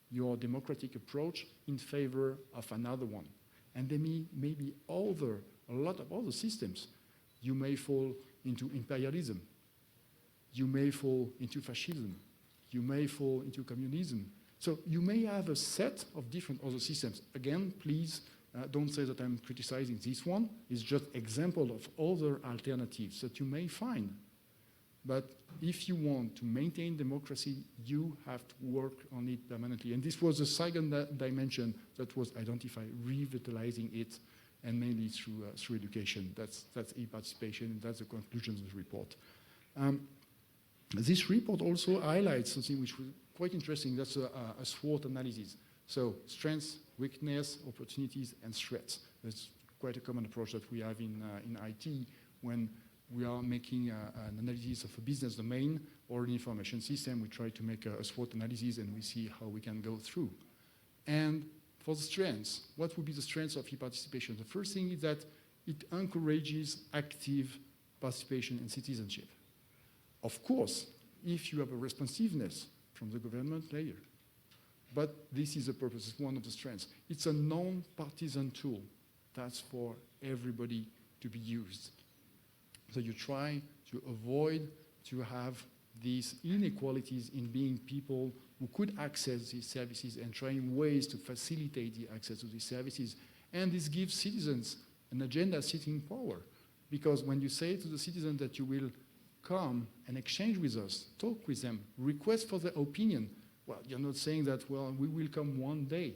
your democratic approach in favor of another one. And there may be a lot of other systems. You may fall into imperialism. You may fall into fascism. You may fall into communism. So you may have a set of different other systems. Again, please don't say that I'm criticizing this one. It's just example of other alternatives that you may find. But if you want to maintain democracy, you have to work on it permanently. And this was the second dimension that was identified, revitalizing it and mainly through education. That's e-participation, and that's the conclusions of the report. This report also highlights something which was quite interesting. That's a SWOT analysis. So strengths, weakness, opportunities, and threats. That's quite a common approach that we have in IT when we are making an analysis of a business domain or an information system. We try to make a SWOT analysis, and we see how we can go through. And for the strengths, what would be the strengths of e-participation? The first thing is that it encourages active participation and citizenship. Of course, if you have a responsiveness from the government layer, but this is the purpose, it's one of the strengths. It's a non-partisan tool that's for everybody to be used. So you try to avoid to have these inequalities in being people who could access these services and trying ways to facilitate the access to these services. And this gives citizens an agenda setting power. Because when you say to the citizen that you will come and exchange with us, talk with them, request for their opinion, well, you're not saying that, well, we will come one day.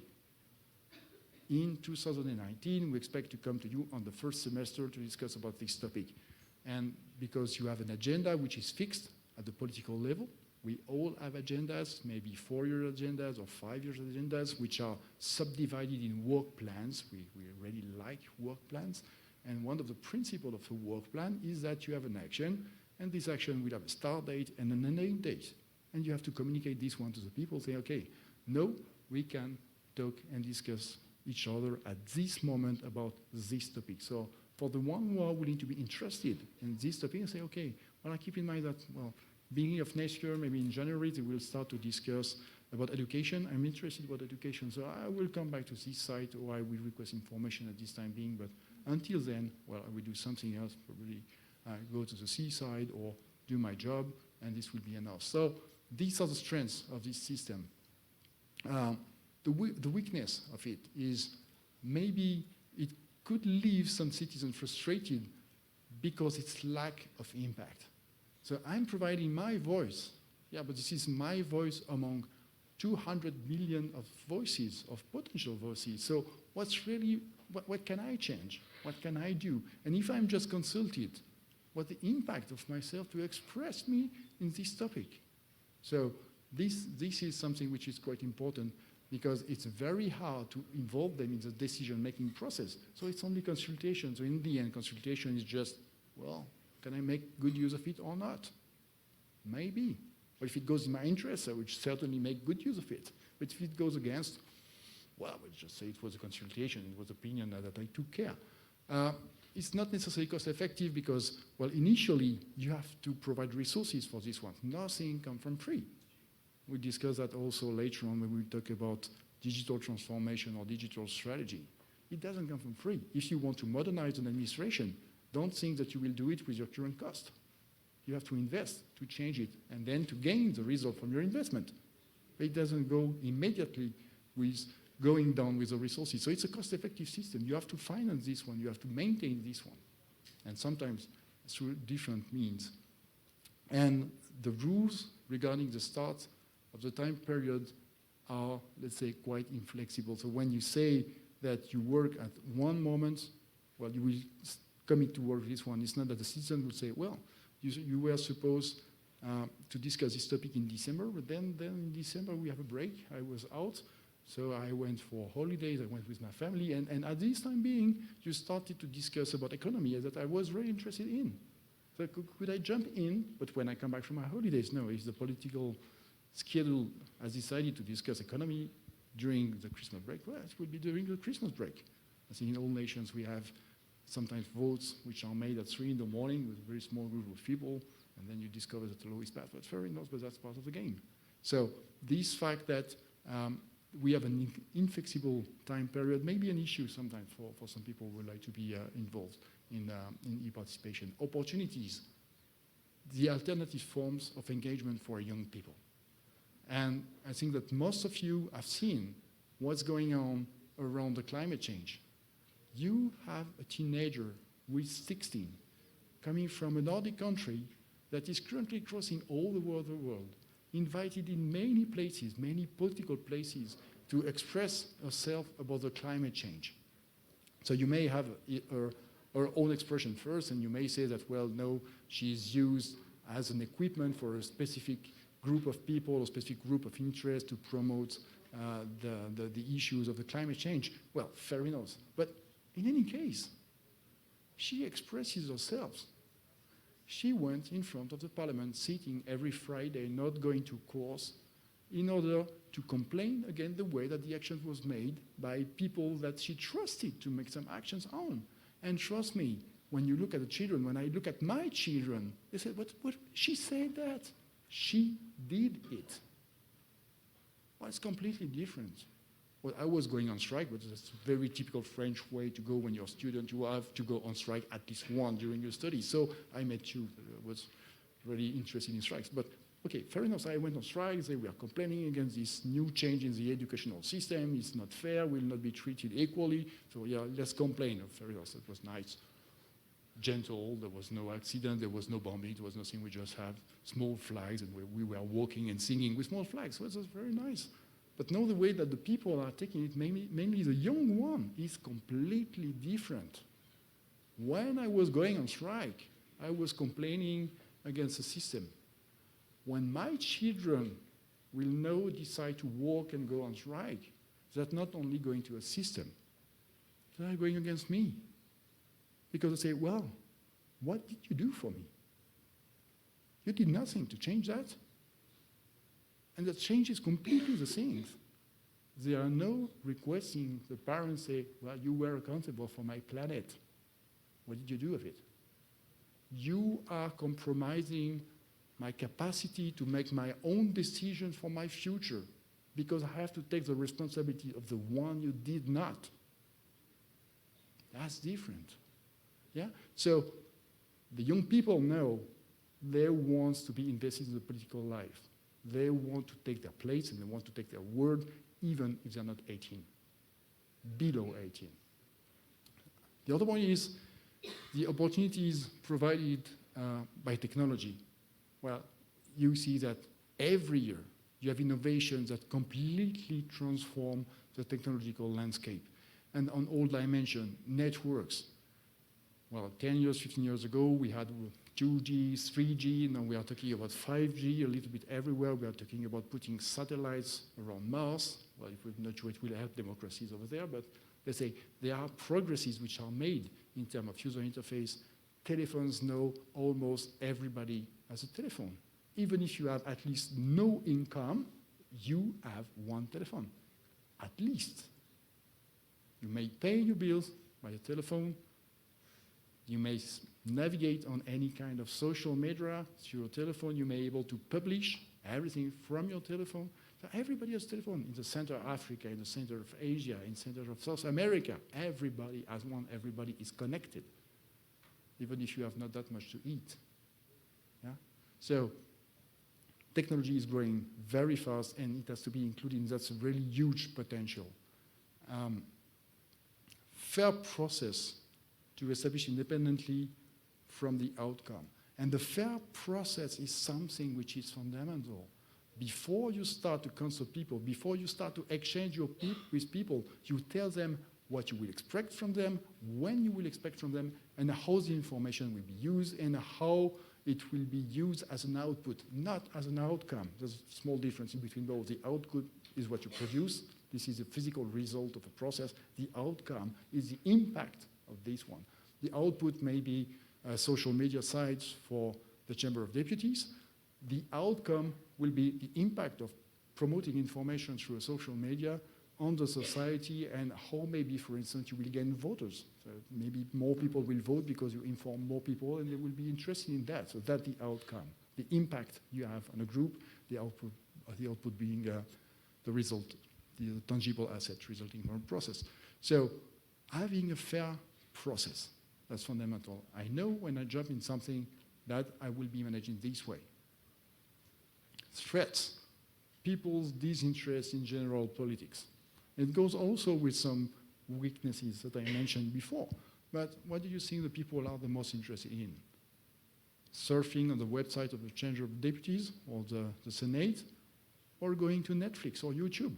In 2019, we expect to come to you on the first semester to discuss about this topic. And because you have an agenda which is fixed at the political level, we all have agendas, maybe 4-year agendas or 5-year agendas, which are subdivided in work plans. We really like work plans. And one of the principles of a work plan is that you have an action, and this action will have a start date and an end date. And you have to communicate this one to the people, say, okay, no, we can talk and discuss each other at this moment about this topic. So for the one who are willing to be interested in this topic, and say, okay, well, I keep in mind that, well, beginning of next year, maybe in January, they will start to discuss about education. I'm interested about education, so I will come back to this site, or I will request information at this time being, but until then, well, I will do something else, probably go to the seaside or do my job, and this will be enough. So these are the strengths of this system. The weakness of it is maybe it could leave some citizens frustrated because it's lack of impact. So I'm providing my voice, yeah, but this is my voice among 200 million of voices, of potential voices. So what's really, what can I change? What can I do? And if I'm just consulted, what the impact of myself to express me in this topic? So this is something which is quite important because it's very hard to involve them in the decision-making process. So it's only consultation. So in the end, consultation is just, well, can I make good use of it or not? Maybe. But if it goes in my interest, I would certainly make good use of it. But if it goes against, well, we'll just say it was a consultation, it was opinion that I took care. It's not necessarily cost-effective because, well, initially, you have to provide resources for this one. Nothing comes from free. We'll discuss that also later on when we talk about digital transformation or digital strategy. It doesn't come from free. If you want to modernize an administration, don't think that you will do it with your current cost. You have to invest to change it and then to gain the result from your investment. It doesn't go immediately with going down with the resources. So it's a cost-effective system. You have to finance this one. You have to maintain this one. And sometimes through different means. And the rules regarding the start of the time period are, let's say, quite inflexible. So when you say that you work at one moment, well, you will commit to work this one. It's not that the citizen will say, well, you were supposed to discuss this topic in December, but then in December we have a break. I was out, so I went for holidays. I went with my family, and at this time being, you started to discuss about economy that I was very interested in. So could I jump in? But when I come back from my holidays, no, if the political schedule has decided to discuss economy during the Christmas break, well, it will be during the Christmas break. I think in all nations we have sometimes votes which are made at 3 in the morning with a very small group of people, and then you discover that the law is passed. But fair enough, but that's part of the game. So this fact that we have an inflexible time period may be an issue sometimes for some people who would like to be involved in e-participation. Opportunities, the alternative forms of engagement for young people. And I think that most of you have seen what's going on around the climate change. You have a teenager who is 16, coming from a Nordic country that is currently crossing all the world, invited in many places, many political places, to express herself about the climate change. So you may have her own expression first, and you may say that, well, no, she's used as an equipment for a specific group of people or specific group of interest to promote the issues of the climate change. Well, fair enough. But in any case, she expresses herself. She went in front of the parliament, sitting every Friday, not going to course, in order to complain against the way that the action was made by people that she trusted to make some actions on. And trust me, when you look at the children, when I look at my children, they said, what? She said that. She did it. Well, it's completely different. Well, I was going on strike, but that's a very typical French way to go when you're a student. You have to go on strike at least once during your studies. So I met you. I was really interested in strikes. But okay, fair enough, I went on strikes. They were complaining against this new change in the educational system. It's not fair, we'll not be treated equally. So yeah, let's complain. Fair enough, that was nice. Gentle, there was no accident, there was no bombing, there was nothing. We just had small flags, and we were walking and singing with small flags. So it was very nice. But now the way that the people are taking it, mainly the young one, is completely different. When I was going on strike, I was complaining against the system. When my children will now decide to walk and go on strike, they're not only going to a system, they're going against me. Because they say, well, what did you do for me? You did nothing to change that. And that changes completely the things. There are no requesting the parents say, well, you were accountable for my planet. What did you do with it? You are compromising my capacity to make my own decisions for my future because I have to take the responsibility of the one you did not. That's different. Yeah? So the young people know they want to be invested in the political life. They want to take their place and they want to take their word even if they're not 18, below 18. The other one is the opportunities provided by technology. Well, you see that every year you have innovations that completely transform the technological landscape. And on all dimensions, networks. Well, 10 years, 15 years ago, we had 2G, 3G, now we are talking about 5G a little bit everywhere. We are talking about putting satellites around Mars. Well, if we're not sure it will help democracies over there, but let's say there are progresses which are made in terms of user interface. Telephones know almost everybody has a telephone. Even if you have at least no income, you have one telephone, at least. You may pay your bills by a telephone. You may navigate on any kind of social media through your telephone. You may be able to publish everything from your telephone. So everybody has a telephone. In the center of Africa, in the center of Asia, in the center of South America, everybody has one. Everybody is connected, even if you have not that much to eat. Yeah? So technology is growing very fast, and it has to be included. That's a really huge potential. Fair process to establish independently from the outcome. And the fair process is something which is fundamental. Before you start to consult people, before you start to exchange with people, you tell them what you will expect from them, when you will expect from them, and how the information will be used, and how it will be used as an output, not as an outcome. There's a small difference in between both. The output is what you produce. This is a physical result of a process. The outcome is the impact of this one. The output may be social media sites for the Chamber of Deputies. The outcome will be the impact of promoting information through social media on the society, and how maybe, for instance, you will gain voters. So maybe more people will vote because you inform more people and they will be interested in that. So that's the outcome. The impact you have on a group, the output being the result, the tangible asset resulting from a process. So having a fair process, that's fundamental. I know when I jump in something that I will be managing this way. Threats, people's disinterest in general politics. It goes also with some weaknesses that I mentioned before. But what do you think the people are the most interested in? Surfing on the website of the Chamber of Deputies or the Senate, or going to Netflix or YouTube?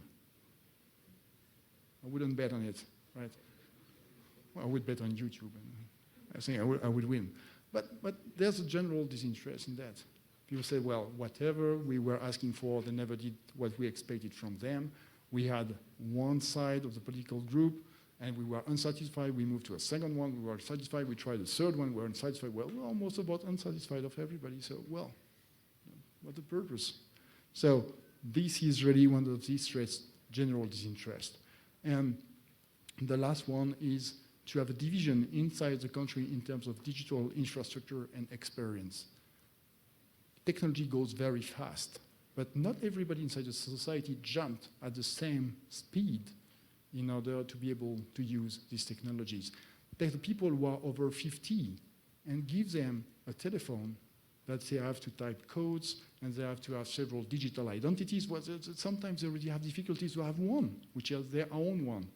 I wouldn't bet on it, right? well, I would bet on YouTube, and I think I would win. But there's a general disinterest in that. People say, well, whatever we were asking for, they never did what we expected from them. We had one side of the political group, and we were unsatisfied. We moved to a second one. We were satisfied. We tried a third one. We were unsatisfied. Well, we're almost about unsatisfied of everybody. So, well, what's the purpose? So this is really one of these threats, general disinterest. And the last one is to have a division inside the country in terms of digital infrastructure and experience. Technology goes very fast, but not everybody inside the society jumped at the same speed in order to be able to use these technologies. Take the people who are over 50 and give them a telephone that they have to type codes and they have to have several digital identities. Well, sometimes they already have difficulties to have one, which is their own one.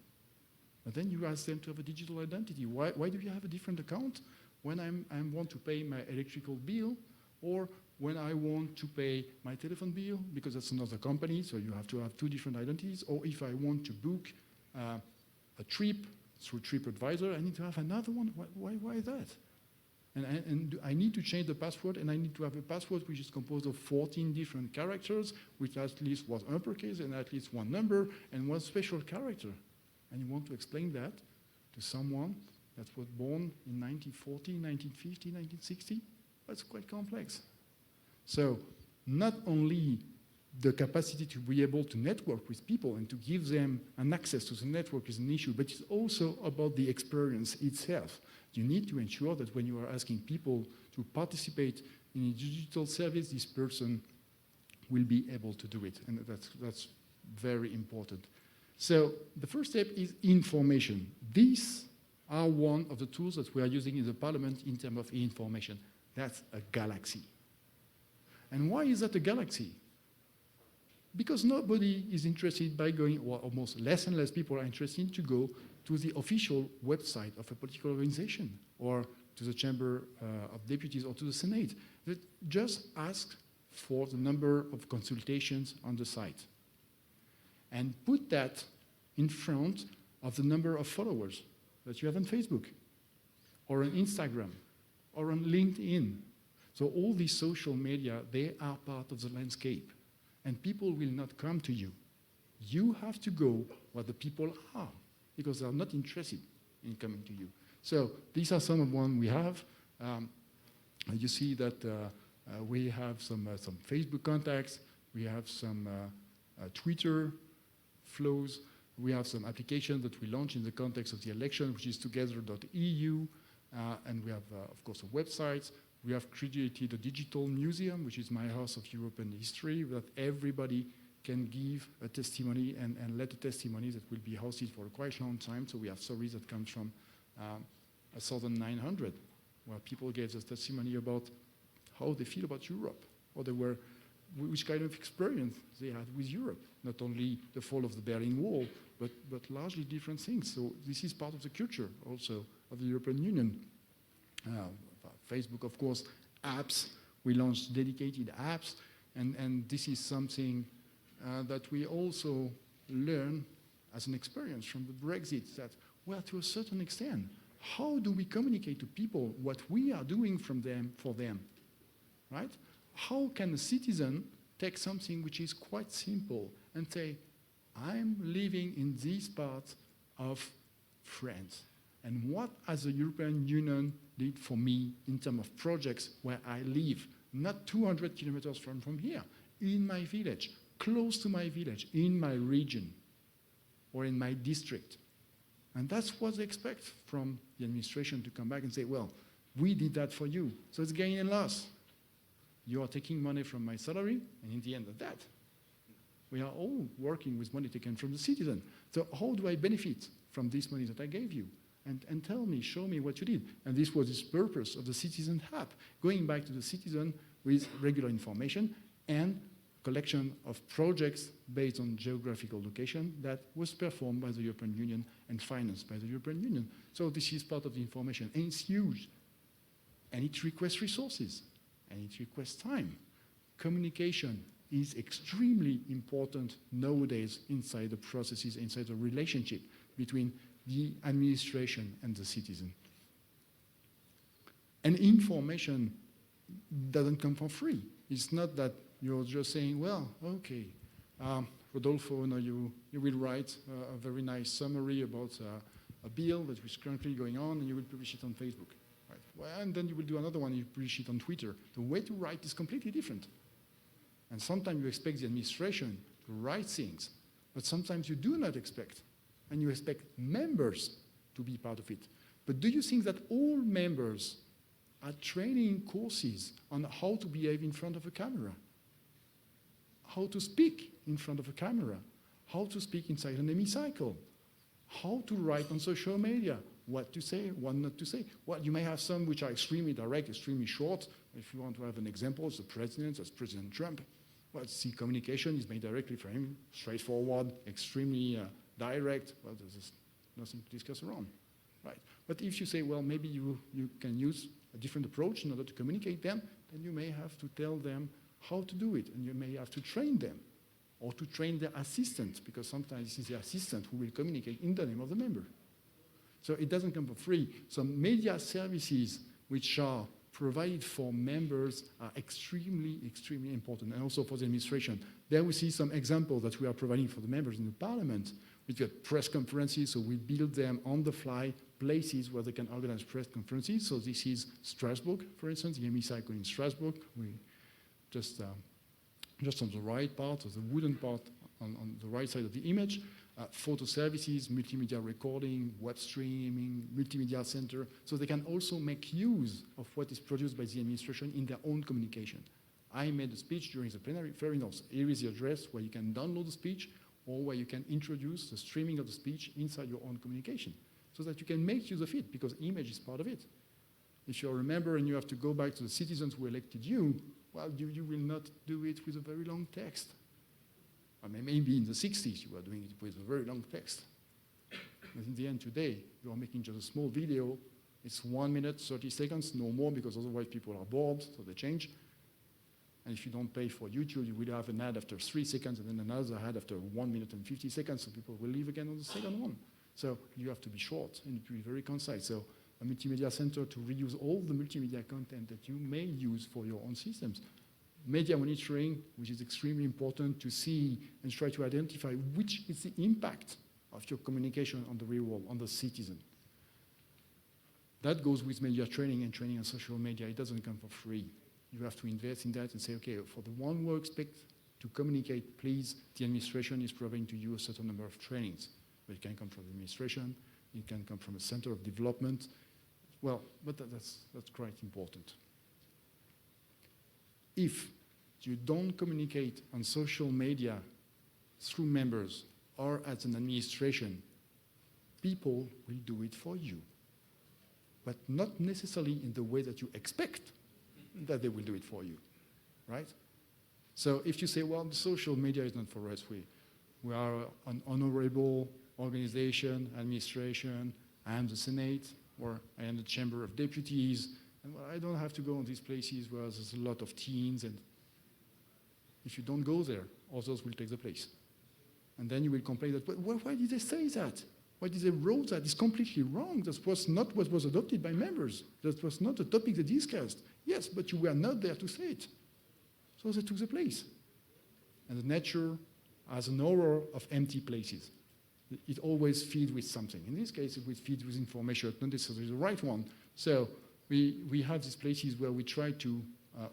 But then you ask them to have a digital identity. Why do you have a different account when I want to pay my electrical bill, or when I want to pay my telephone bill, because that's another company, so you have to have two different identities, or if I want to book a trip through TripAdvisor, I need to have another one. Why that? And I need to change the password, and I need to have a password which is composed of 14 different characters, with at least one uppercase and at least one number and one special character. And you want to explain that to someone that was born in 1940, 1950, 1960? That's quite complex. So not only the capacity to be able to network with people and to give them an access to the network is an issue, but it's also about the experience itself. You need to ensure that when you are asking people to participate in a digital service, this person will be able to do it, and that's very important. So the first step is information. These are one of the tools that we are using in the Parliament in terms of information. That's a galaxy. And why is that a galaxy? Because nobody is interested by going, or almost less and less people are interested to go to the official website of a political organization or to the Chamber of Deputies or to the Senate. They just ask for the number of consultations on the site and put that in front of the number of followers that you have on Facebook or on Instagram or on LinkedIn. So all these social media, they are part of the landscape, and people will not come to you. You have to go where the people are, because they are not interested in coming to you. So these are some of one we have. You see that we have some Facebook contacts, we have some Twitter flows, we have some applications that we launched in the context of the election, which is together.eu, and we have, of course, a website. We have created a digital museum, which is my house of European history, that everybody can give a testimony and let a testimony that will be hosted for a quite long time. So we have stories that come from 1900, where people gave us testimony about how they feel about Europe, or which kind of experience they had with Europe. Not only the fall of the Berlin Wall, but largely different things. So this is part of the culture also of the European Union. Facebook, of course, apps. We launched dedicated apps, and this is something that we also learn as an experience from the Brexit, that, well, to a certain extent, how do we communicate to people what we are doing for them, right? How can a citizen take something which is quite simple and say, I'm living in this part of France, and what has the European Union did for me in terms of projects where I live, not 200 kilometers from here, in my village, close to my village, in my region, or in my district. And that's what they expect from the administration, to come back and say, well, we did that for you, so it's gain and loss. You are taking money from my salary, and in the end of that, we are all working with money taken from the citizen. So how do I benefit from this money that I gave you? And tell me, show me what you did. And this was the purpose of the Citizen App, going back to the citizen with regular information and collection of projects based on geographical location that was performed by the European Union and financed by the European Union. So this is part of the information, and it's huge. And it requests resources, and it requests time. Communication is extremely important nowadays inside the processes, inside the relationship between the administration and the citizen. And information doesn't come for free. It's not that you're just saying, well, okay, Rodolfo, you will write a very nice summary about a bill that is currently going on, and you will publish it on Facebook. Right? Well, and then you will do another one, you publish it on Twitter. The way to write is completely different. And sometimes you expect the administration to write things, but sometimes you do not expect, and you expect members to be part of it. But do you think that all members are training courses on how to behave in front of a camera, how to speak in front of a camera, how to speak inside an hemicycle, how to write on social media, what to say, what not to say? Well, you may have some which are extremely direct, extremely short. If you want to have an example, the president, as President Trump, well, the communication is made directly for him, straightforward, extremely direct. Well, there's nothing to discuss around, right? But if you say, well, maybe you can use a different approach in order to communicate them, then you may have to tell them how to do it, and you may have to train them, or to train their assistant, because sometimes it's the assistant who will communicate in the name of the member. So it doesn't come for free. Some media services which are provided for members are extremely, extremely important, and also for the administration. There we see some examples that we are providing for the members in the Parliament. We've got press conferences, so we build them on the fly, places where they can organize press conferences. So this is Strasbourg, for instance, the hemicycle in Strasbourg. We just on the right part, or the wooden part on the right side of the image, photo services, multimedia recording, web streaming, multimedia center, so they can also make use of what is produced by the administration in their own communication. I made a speech during the plenary, fair enough. Here is the address where you can download the speech, or where you can introduce the streaming of the speech inside your own communication, so that you can make use of it, because image is part of it. If you remember and you have to go back to the citizens who elected you, well, you will not do it with a very long text. I mean, maybe in the 60s you were doing it with a very long text. But in the end today, you are making just a small video. It's 1 minute, 30 seconds, no more, because otherwise people are bored, so they change. And if you don't pay for YouTube, you will have an ad after 3 seconds and then another ad after 1 minute and 50 seconds, so people will leave again on the second one. So you have to be short and to be very concise. So a multimedia center to reuse all the multimedia content that you may use for your own systems. Media monitoring, which is extremely important to see and try to identify which is the impact of your communication on the real world, on the citizen. That goes with media training and training on social media. It doesn't come for free. You have to invest in that and say, okay, for the one who expect to communicate, please, the administration is providing to you a certain number of trainings. But it can come from the administration, it can come from a center of development. Well, but that's quite important. If you don't communicate on social media through members or as an administration, people will do it for you, but not necessarily in the way that you expect that they will do it for you, right? So if you say, well, the social media is not for us, we are an honorable organization, administration, I am the Senate, or I am the Chamber of Deputies, and well, I don't have to go on these places where there's a lot of teens, and if you don't go there, others will take the place. And then you will complain that, why did they say that? Why did they wrote that? It's completely wrong. That was not what was adopted by members. That was not the topic they discussed. Yes, but you were not there to say it. So they took the place. And the nature has an aura of empty places. It always feeds with something. In this case, it will feed with information, not necessarily the right one. So we have these places where we try to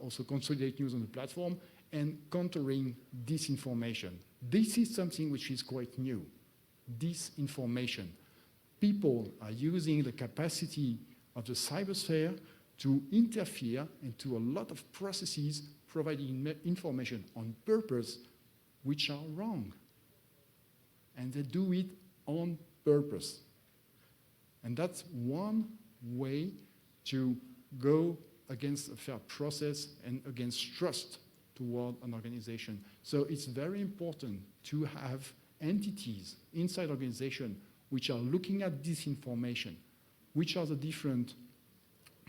also consolidate news on the platform and countering disinformation. This is something which is quite new. Disinformation. People are using the capacity of the cybersphere to interfere into a lot of processes providing information on purpose which are wrong. And they do it on purpose. And that's one way to go against a fair process and against trust toward an organization. So it's very important to have entities inside organization which are looking at disinformation, which are the different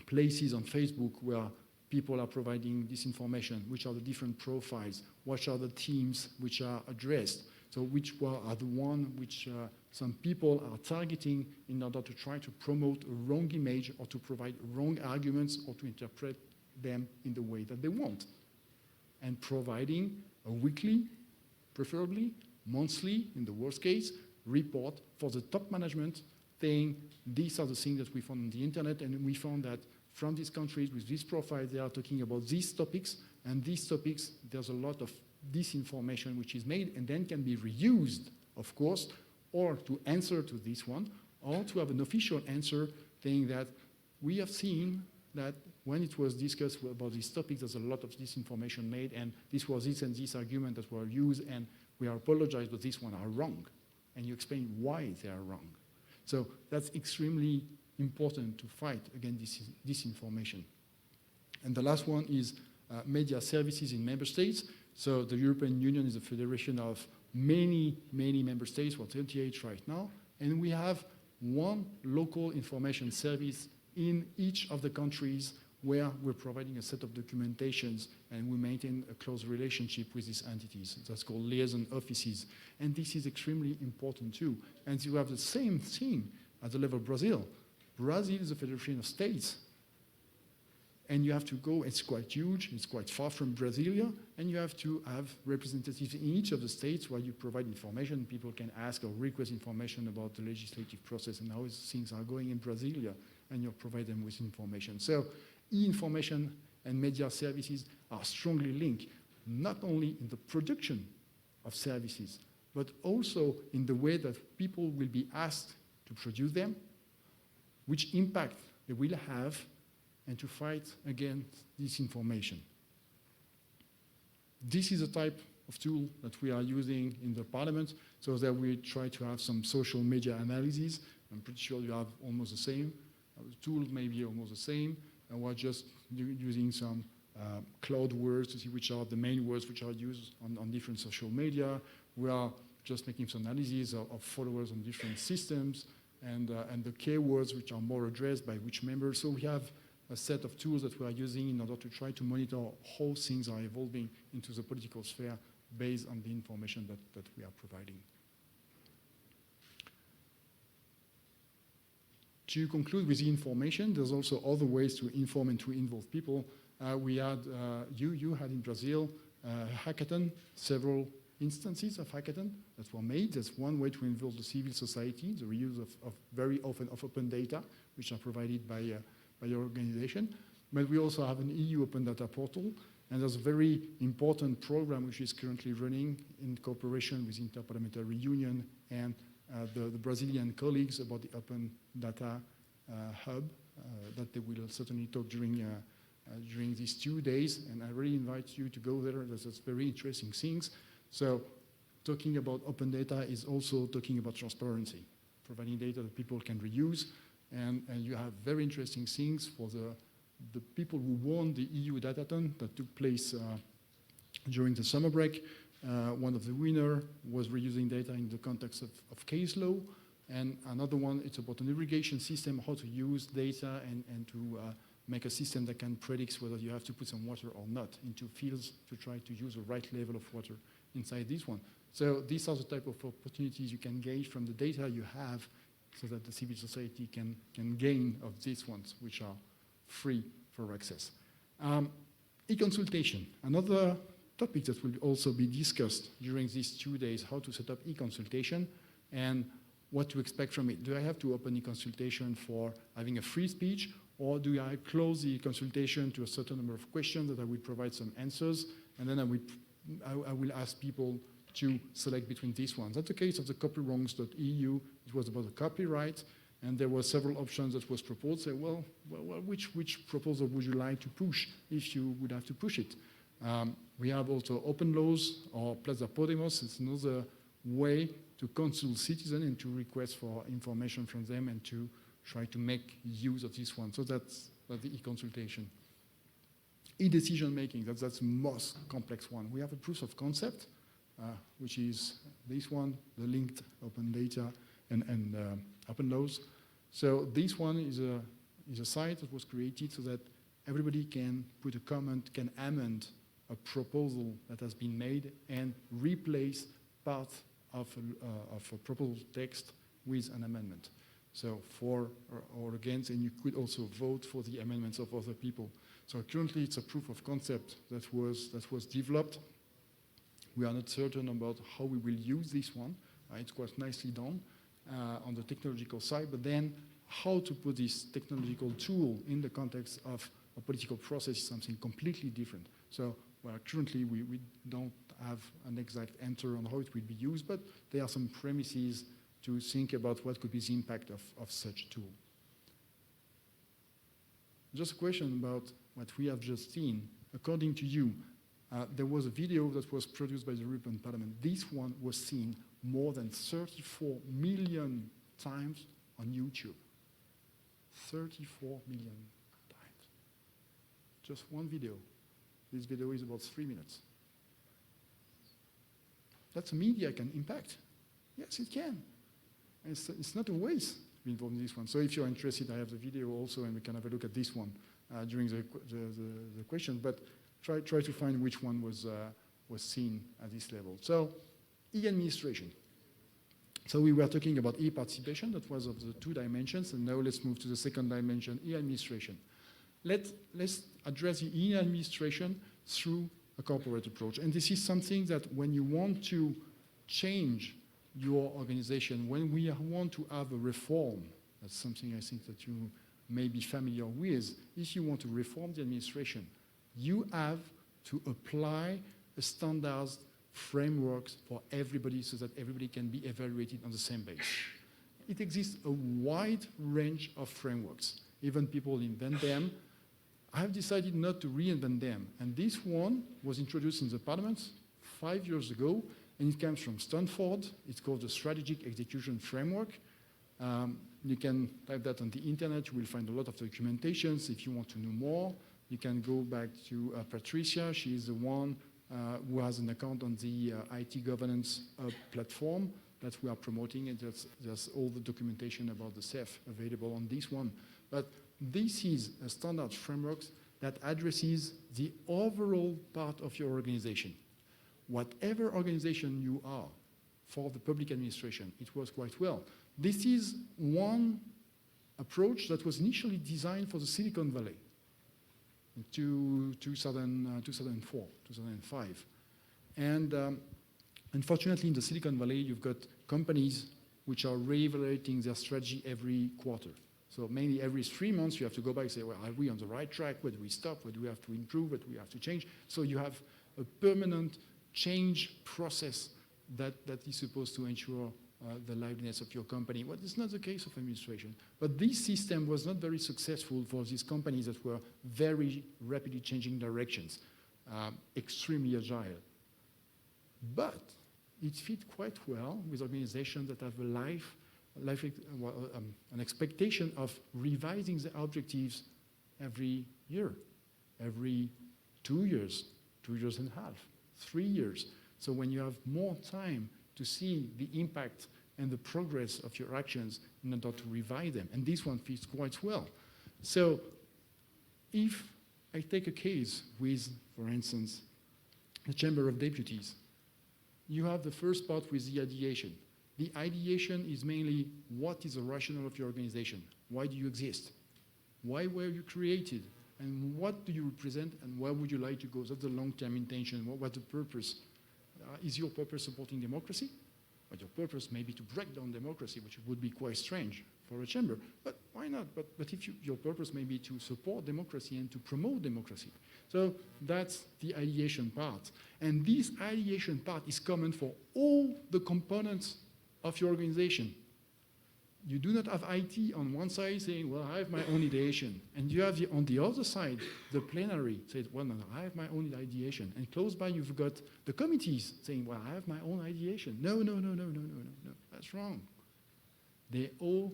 places on Facebook where people are providing disinformation, which are the different profiles, what are the teams which are addressed, so which are the ones which some people are targeting in order to try to promote a wrong image or to provide wrong arguments or to interpret them in the way that they want. And providing a weekly, preferably monthly, in the worst case, report for the top management saying these are the things that we found on the internet, and we found that from these countries with this profile, they are talking about these topics, and these topics, there's a lot of disinformation which is made and then can be reused, of course, or to answer to this one, or to have an official answer saying that we have seen that when it was discussed about this topic, there's a lot of disinformation made, and this was this and this argument that were used, and we apologize, but this one are wrong. And you explain why they are wrong. So that's extremely important to fight against disinformation. And the last one is media services in member states. So the European Union is a federation of many, many member states, well, 38 right now, and we have one local information service in each of the countries where we're providing a set of documentations and we maintain a close relationship with these entities. That's called liaison offices. And this is extremely important too. And you have the same thing at the level of Brazil. Brazil is a federation of states. And you have to go, it's quite huge, it's quite far from Brasilia, and you have to have representatives in each of the states where you provide information. People can ask or request information about the legislative process and how things are going in Brasilia, and you provide them with information. So e-information and media services are strongly linked, not only in the production of services, but also in the way that people will be asked to produce them, which impact they will have, and to fight against disinformation. This is a type of tool that we are using in the Parliament, so that we try to have some social media analysis. I'm pretty sure you have almost the same. The tool may be almost the same, and we're just using some cloud words to see which are the main words which are used on different social media. We are just making some analysis of followers on different systems, and the keywords which are more addressed by which members. So we have a set of tools that we are using in order to try to monitor how things are evolving into the political sphere based on the information that we are providing. To conclude with the information, there's also other ways to inform and to involve people. We had, you had in Brazil, hackathon, several instances of hackathon that were made. That's one way to involve the civil society, the reuse of very often of open data, which are provided by your organization. But we also have an EU Open Data Portal, and there's a very important program which is currently running in cooperation with Interparliamentary Union and the Brazilian colleagues about the Open Data Hub that they will certainly talk during these 2 days, and I really invite you to go there. There's very interesting things. So talking about open data is also talking about transparency, providing data that people can reuse. And you have very interesting things for the people who won the EU Datathon that took place during the summer break. One of the winners was reusing data in the context of case law. And another one, it's about an irrigation system, how to use data and to make a system that can predict whether you have to put some water or not into fields to try to use the right level of water inside this one. So these are the type of opportunities you can gauge from the data you have, so that the civil society can gain of these ones, which are free for access. E-consultation, another topic that will also be discussed during these 2 days, how to set up e-consultation and what to expect from it. Do I have to open e-consultation for having a free speech, or do I close the consultation to a certain number of questions that I will provide some answers, and then I will ask people to select between these ones. That's the case of the copywrongs.eu. It was about the copyright, and there were several options that was proposed. Say, well, which proposal would you like to push if you would have to push it? We have also open laws or Plaza Podemos. It's another way to consult citizens and to request for information from them and to try to make use of this one. So that's the e-consultation. E-decision making, that's the most complex one. We have a proof of concept, which is this one, the linked open data and open laws. So this one is a site that was created so that everybody can put a comment, can amend a proposal that has been made and replace part of a proposal text with an amendment. So for or against, and you could also vote for the amendments of other people. So currently it's a proof of concept that was developed. We are not certain about how we will use this one. It's quite nicely done on the technological side, but then how to put this technological tool in the context of a political process is something completely different. So currently we don't have an exact answer on how it will be used, but there are some premises to think about what could be the impact of such a tool. Just a question about what we have just seen. According to you, there was a video that was produced by the European Parliament. This one was seen more than 34 million times on YouTube. 34 million times. Just one video. This video is about 3 minutes. That's a media can impact. Yes, it can. And it's not a waste to be involved in this one. So if you're interested, I have the video also, and we can have a look at this one during the question. But try to find which one was seen at this level. So e-administration. So we were talking about e-participation. That was of the 2 dimensions. And now let's move to the second dimension, e-administration. Let's address the e-administration through a corporate approach. And this is something that when you want to change your organization, when we want to have a reform, that's something I think that you may be familiar with. If you want to reform the administration, you have to apply a standards frameworks for everybody so that everybody can be evaluated on the same base. It exists a wide range of frameworks. Even people invent them. I have decided not to reinvent them. And this one was introduced in the Parliament 5 years ago, and it comes from Stanford. It's called the Strategic Execution Framework. You can type that on the internet. You will find a lot of documentations. If you want to know more, you can go back to Patrícia. She is the one who has an account on the IT governance platform that we are promoting, and there's all the documentation about the CEF available on this one. But this is a standard framework that addresses the overall part of your organization. Whatever organization you are for the public administration, it works quite well. This is one approach that was initially designed for the Silicon Valley in 2004, 2005. And unfortunately, in the Silicon Valley, you've got companies which are reevaluating their strategy every quarter. So mainly every 3 months, you have to go back and say, well, are we on the right track? Where do we stop? Where do we have to improve? What do we have to change? So you have a permanent change process that is supposed to ensure the liveliness of your company. Well, it's not the case of administration. But this system was not very successful for these companies that were very rapidly changing directions, extremely agile. But it fit quite well with organizations that have an expectation of revising the objectives every year, every 2 years, 2 years and a half, 3 years. So when you have more time to see the impact and the progress of your actions in order to revise them, and this one fits quite well. So if I take a case with, for instance, the Chamber of Deputies, you have the first part with the ideation. The ideation is mainly what is the rationale of your organization? Why do you exist? Why were you created? And what do you represent, and where would you like to go? That's the long-term intention. What's the purpose? Is your purpose supporting democracy? But your purpose may be to break down democracy, which would be quite strange for a chamber. But why not? But if your purpose may be to support democracy and to promote democracy. So that's the ideation part. And this ideation part is common for all the components of your organization. You do not have IT on one side saying, well, I have my own ideation. And you have on the other side, the plenary says, well, no, I have my own ideation. And close by, you've got the committees saying, well, I have my own ideation. No. That's wrong. They're all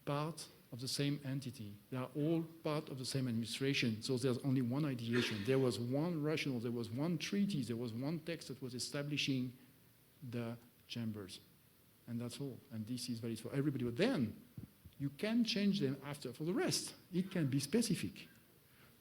part of the same entity. They are all part of the same administration. So there's only one ideation. There was one rationale. There was one treaty. There was one text that was establishing the chambers. And that's all. And this is valid for everybody. But then you can change them after. For the rest, it can be specific.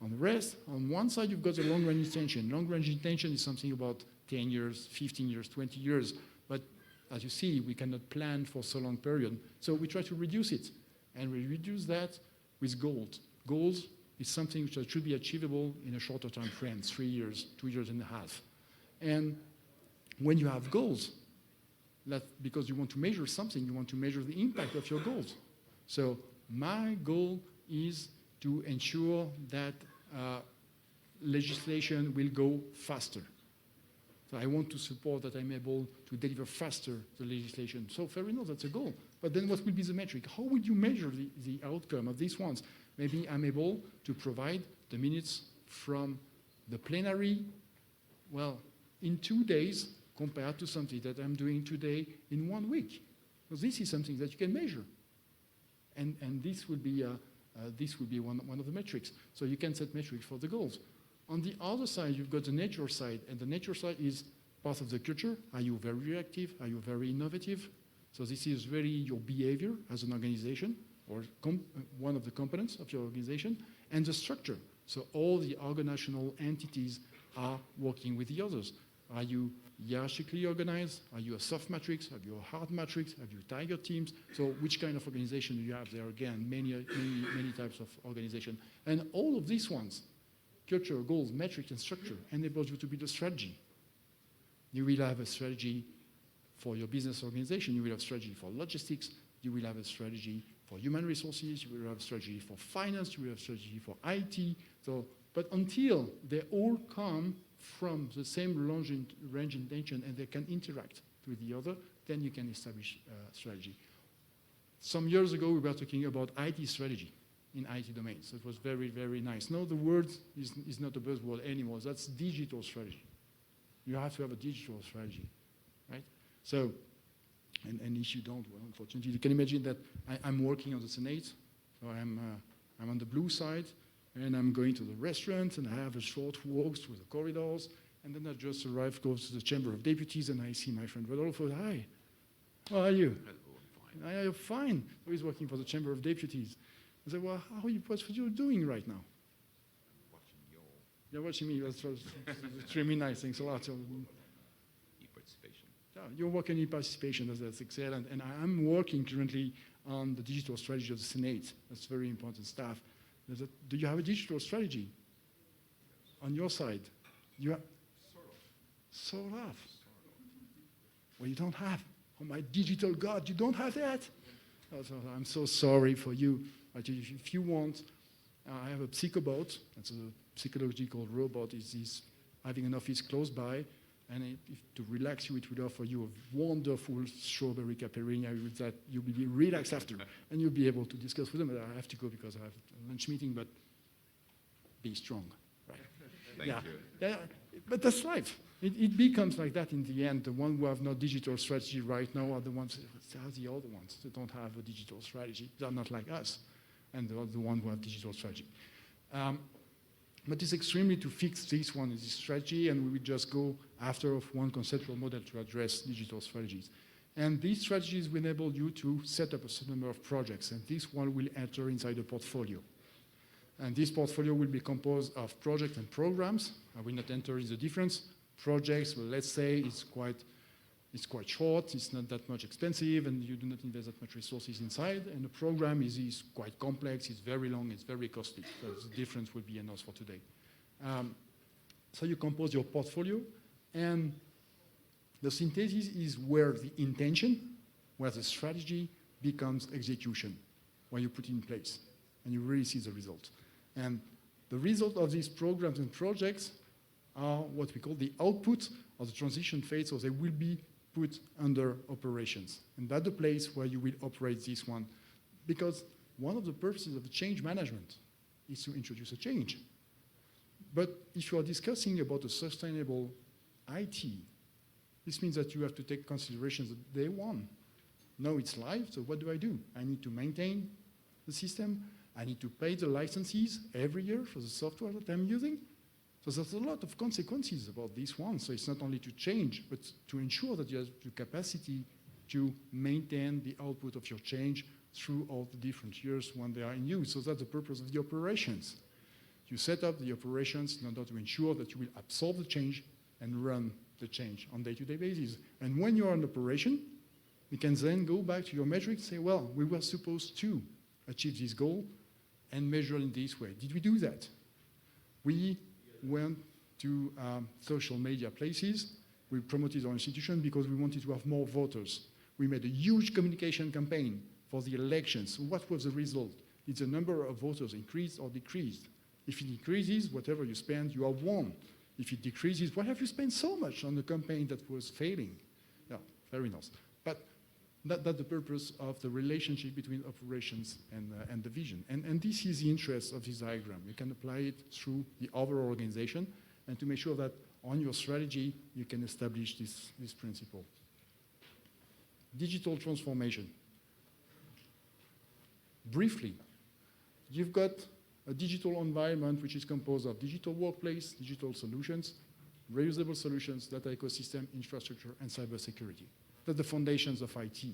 On the rest, on one side, you've got the long-range intention. Long-range intention is something about 10 years, 15 years, 20 years. But as you see, we cannot plan for so long period. So we try to reduce it. And we reduce that with goals. Goals is something which should be achievable in a shorter time frame, 3 years, 2 years and a half. And when you have goals, that because you want to measure something, you want to measure the impact of your goals. So my goal is to ensure that legislation will go faster. So I want to support that I'm able to deliver faster the legislation. So fair enough, that's a goal. But then what will be the metric? How would you measure the outcome of these ones? Maybe I'm able to provide the minutes from the plenary, well, in 2 days compared to something that I'm doing today in 1 week. So this is something that you can measure. And this will be one of the metrics. So you can set metrics for the goals. On the other side, you've got the nature side, and the nature side is part of the culture. Are you very reactive? Are you very innovative? So this is really your behavior as an organization, or one of the components of your organization, and the structure. So all the organizational entities are working with the others. Are you hierarchically organized? Are you a soft matrix? Are you a hard matrix? Have you tiger teams? So which kind of organization do you have? There are, again, many types of organization. And all of these ones, culture, goals, metrics, and structure, enables you to build a strategy. You will have a strategy for your business organization. You will have a strategy for logistics. You will have a strategy for human resources. You will have a strategy for finance. You will have a strategy for IT. So, but until they all come from the same range intention and they can interact with the other, then you can establish a strategy. Some years ago, we were talking about IT strategy in IT domains. So it was very, very nice. Now the word is not a buzzword anymore. That's digital strategy. You have to have a digital strategy, right? So, and if you don't, well, unfortunately, you can imagine that I'm working on the Senate. So I'm on the blue side, and I'm going to the restaurant, and I have a short walk through the corridors, and then I just arrive, go to the Chamber of Deputies, and I see my friend Rodolfo. Hi, how are you? Hello, I'm fine. So he's working for the Chamber of Deputies. I said, well, how are you, what are you doing right now? Watching you. You're watching me. That's extremely nice. Thanks a lot. So, E-participation. yeah, you're working in participation. That's excellent. And I'm working currently on the digital strategy of the Senate. That's very important stuff. Do you have a digital strategy? Yes. On your side? You have? Sort of. Well, you don't have. Oh, my digital God, you don't have that? Oh, so I'm so sorry for you. But if you want, I have a psychobot. That's a psychological robot. Is having an office close by, and to relax you, it will offer you a wonderful strawberry caipirinha with that you'll be relaxed after, and you'll be able to discuss with them. But I have to go because I have a lunch meeting. But be strong, right? Thank you. Yeah, but that's life. It becomes like that in the end. The ones who have no digital strategy right now are the ones, are the other ones that don't have a digital strategy. They're not like us. And they're the ones who have digital strategy. But it's extremely to fix this one, this strategy, and we will just go after one conceptual model to address digital strategies. And these strategies will enable you to set up a certain number of projects, and this one will enter inside a portfolio. And this portfolio will be composed of projects and programs. I will not enter in the difference. Projects, well, let's say it's quite short, it's not that much expensive, and you do not invest that much resources inside. And the program is quite complex, it's very long, it's very costly. So the difference will be enough for today. So you compose your portfolio, and the synthesis is where the intention, where the strategy becomes execution, where you put it in place, and you really see the result. And the result of these programs and projects are what we call the output of the transition phase, so they will be put under operations. And that's the place where you will operate this one. Because one of the purposes of change management is to introduce a change. But if you are discussing about a sustainable IT, this means that you have to take considerations at day one. Now it's live, so what do? I need to maintain the system. I need to pay the licenses every year for the software that I'm using. So there's a lot of consequences about this one. So it's not only to change, but to ensure that you have the capacity to maintain the output of your change through all the different years when they are in use. So that's the purpose of the operations. You set up the operations in order to ensure that you will absorb the change and run the change on a day-to-day basis. And when you are in operation, You can then go back to your metrics and say, well, we were supposed to achieve this goal and measure in this way. Did we do that? We went to social media places. We promoted our institution because we wanted to have more voters. We made a huge communication campaign for the elections. What was the result? Did the number of voters increase or decreased? If it increases, whatever you spend, you have won. If it decreases, why have you spent so much on a campaign that was failing? Yeah, very nice. But that's the purpose of the relationship between operations and the vision. And this is the interest of this diagram. You can apply it through the overall organization and to make sure that on your strategy, you can establish this principle. Digital transformation. Briefly, you've got a digital environment which is composed of digital workplace, digital solutions, reusable solutions, data ecosystem, infrastructure, and cybersecurity. That's the foundations of IT.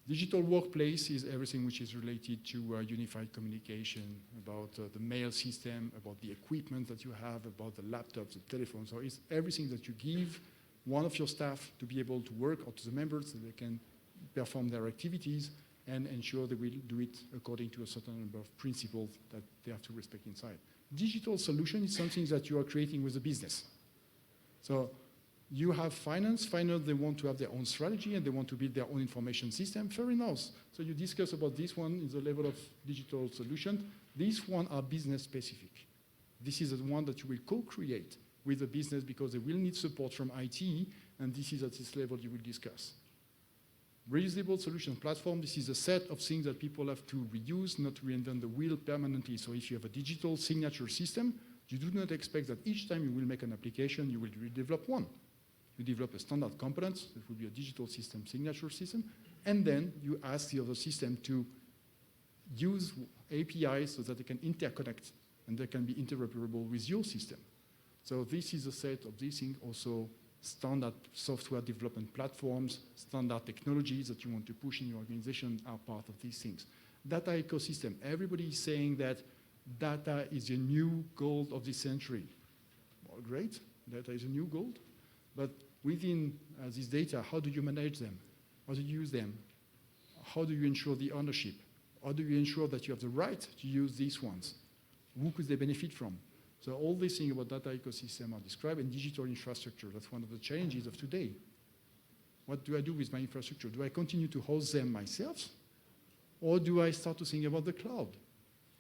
Digital workplace is everything which is related to unified communication, about the mail system, about the equipment that you have, about the laptops, the telephones. So it's everything that you give one of your staff to be able to work, or to the members so they can perform their activities and ensure they will do it according to a certain number of principles that they have to respect inside. Digital solution is something that you are creating with the business. So you have finance, they want to have their own strategy and they want to build their own information system, fair enough. So you discuss about this one in the level of digital solution. These one are business specific. This is the one that you will co-create with the business because they will need support from IT, and this is at this level you will discuss. Reusable solution platform, this is a set of things that people have to reuse, not reinvent the wheel permanently. So if you have a digital signature system, you do not expect that each time you will make an application, you will redevelop one. You develop a standard component, that will be a digital system signature system, and then you ask the other system to use APIs so that they can interconnect and they can be interoperable with your system. So this is a set of these things, also standard software development platforms, standard technologies that you want to push in your organization are part of these things. Data ecosystem, everybody is saying that data is the new gold of this century. Well, great, data is a new gold, but within this data, how do you manage them? How do you use them? How do you ensure the ownership? How do you ensure that you have the right to use these ones? Who could they benefit from? So all these things about data ecosystem are described, and digital infrastructure, that's one of the challenges of today. What do I do with my infrastructure? Do I continue to host them myself? Or do I start to think about the cloud?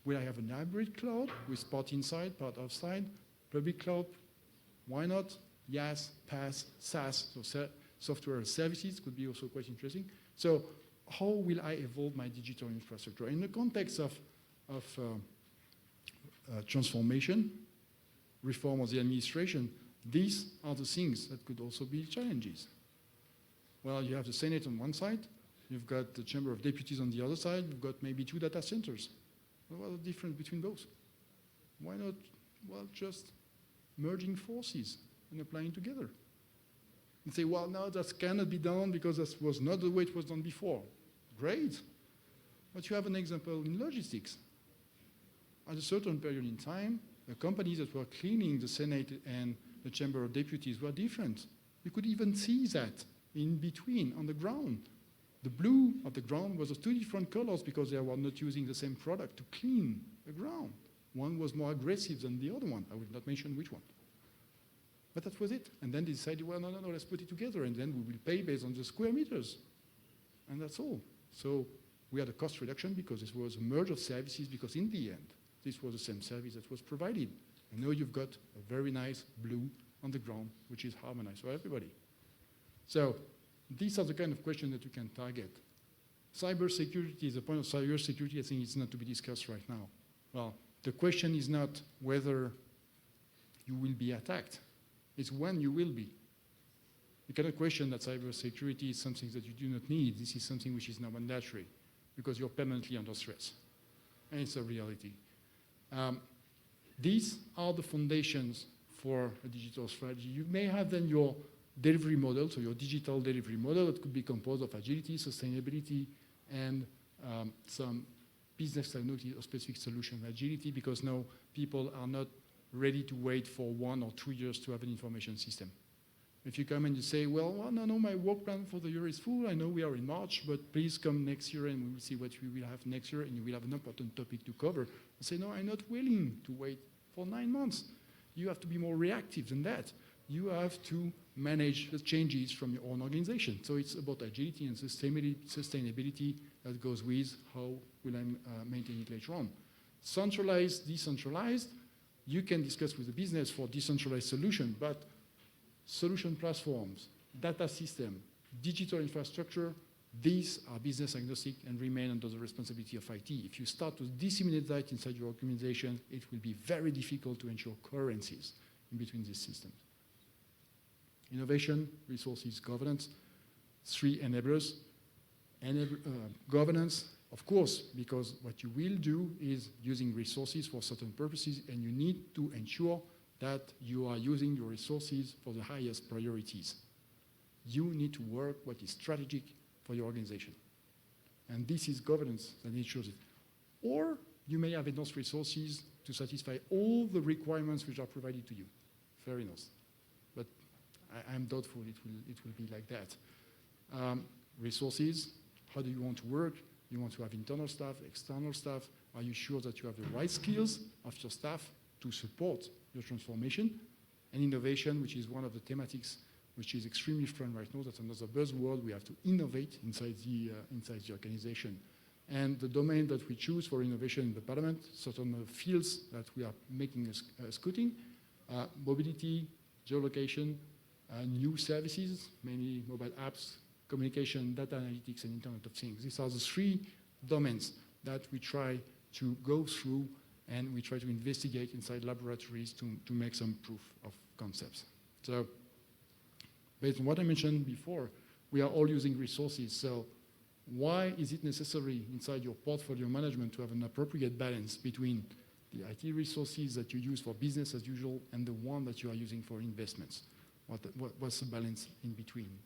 Will I have an hybrid cloud with part inside, part outside? Public cloud? Why not? IaaS, PaaS, SaaS, so software as services could be also quite interesting. So how will I evolve my digital infrastructure? In the context of transformation, reform of the administration, these are the things that could also be challenges. Well, you have the Senate on one side, you've got the Chamber of Deputies on the other side, you've got maybe 2 data centers. Well, what's the difference between those? Why not, well, just merging forces and applying together? And say, well, no, that cannot be done because that was not the way it was done before. Great. But you have an example in logistics. At a certain period in time, the companies that were cleaning the Senate and the Chamber of Deputies were different. You could even see that in between, on the ground. The blue of the ground was of 2 different colors because they were not using the same product to clean the ground. One was more aggressive than the other one. I will not mention which one. But that was it. And then they decided, well, no, let's put it together, and then we will pay based on the square meters. And that's all. So we had a cost reduction because this was a merge of services, because in the end, this was the same service that was provided. And now you've got a very nice blue on the ground, which is harmonized for everybody. So these are the kind of questions that you can target. Cybersecurity, the point of cybersecurity, I think it's not to be discussed right now. Well, the question is not whether you will be attacked. It's when you will be. You cannot question that cybersecurity is something that you do not need. This is something which is now mandatory because you're permanently under stress. And it's a reality. These are the foundations for a digital strategy. You may have then your delivery model, so your digital delivery model that could be composed of agility, sustainability, and some business technology or specific solution agility, because now people are not ready to wait for 1 or 2 years to have an information system. If you come and you say, well, no, my work plan for the year is full. I know we are in March, but please come next year and we will see what we will have next year, and you will have an important topic to cover. I say, no, I'm not willing to wait for 9 months. You have to be more reactive than that. You have to manage the changes from your own organization. So it's about agility and sustainability that goes with how will I maintain it later on. Centralized, decentralized, you can discuss with the business for decentralized solution, but solution platforms, data system, digital infrastructure, these are business agnostic and remain under the responsibility of IT. If you start to disseminate that inside your organization, it will be very difficult to ensure coherences in between these systems. Innovation, resources, governance, 3 enablers. Governance, of course, because what you will do is using resources for certain purposes, and you need to ensure that you are using your resources for the highest priorities. You need to work what is strategic for your organization. And this is governance that ensures it. Or you may have enough resources to satisfy all the requirements which are provided to you. Fair enough. But I'm doubtful it will be like that. Resources, how do you want to work? You want to have internal staff, external staff. Are you sure that you have the right skills of your staff to support your transformation? And innovation, which is one of the thematics which is extremely fun right now. That's another buzzword. We have to innovate inside the organization. And the domain that we choose for innovation in the Parliament, certain fields that we are making a scouting, mobility, geolocation, new services, mainly mobile apps, communication, data analytics, and Internet of Things. These are the 3 domains that we try to go through, and we try to investigate inside laboratories to make some proof of concepts. So based on what I mentioned before, we are all using resources. So why is it necessary inside your portfolio management to have an appropriate balance between the IT resources that you use for business as usual and the one that you are using for investments? What's the balance in between?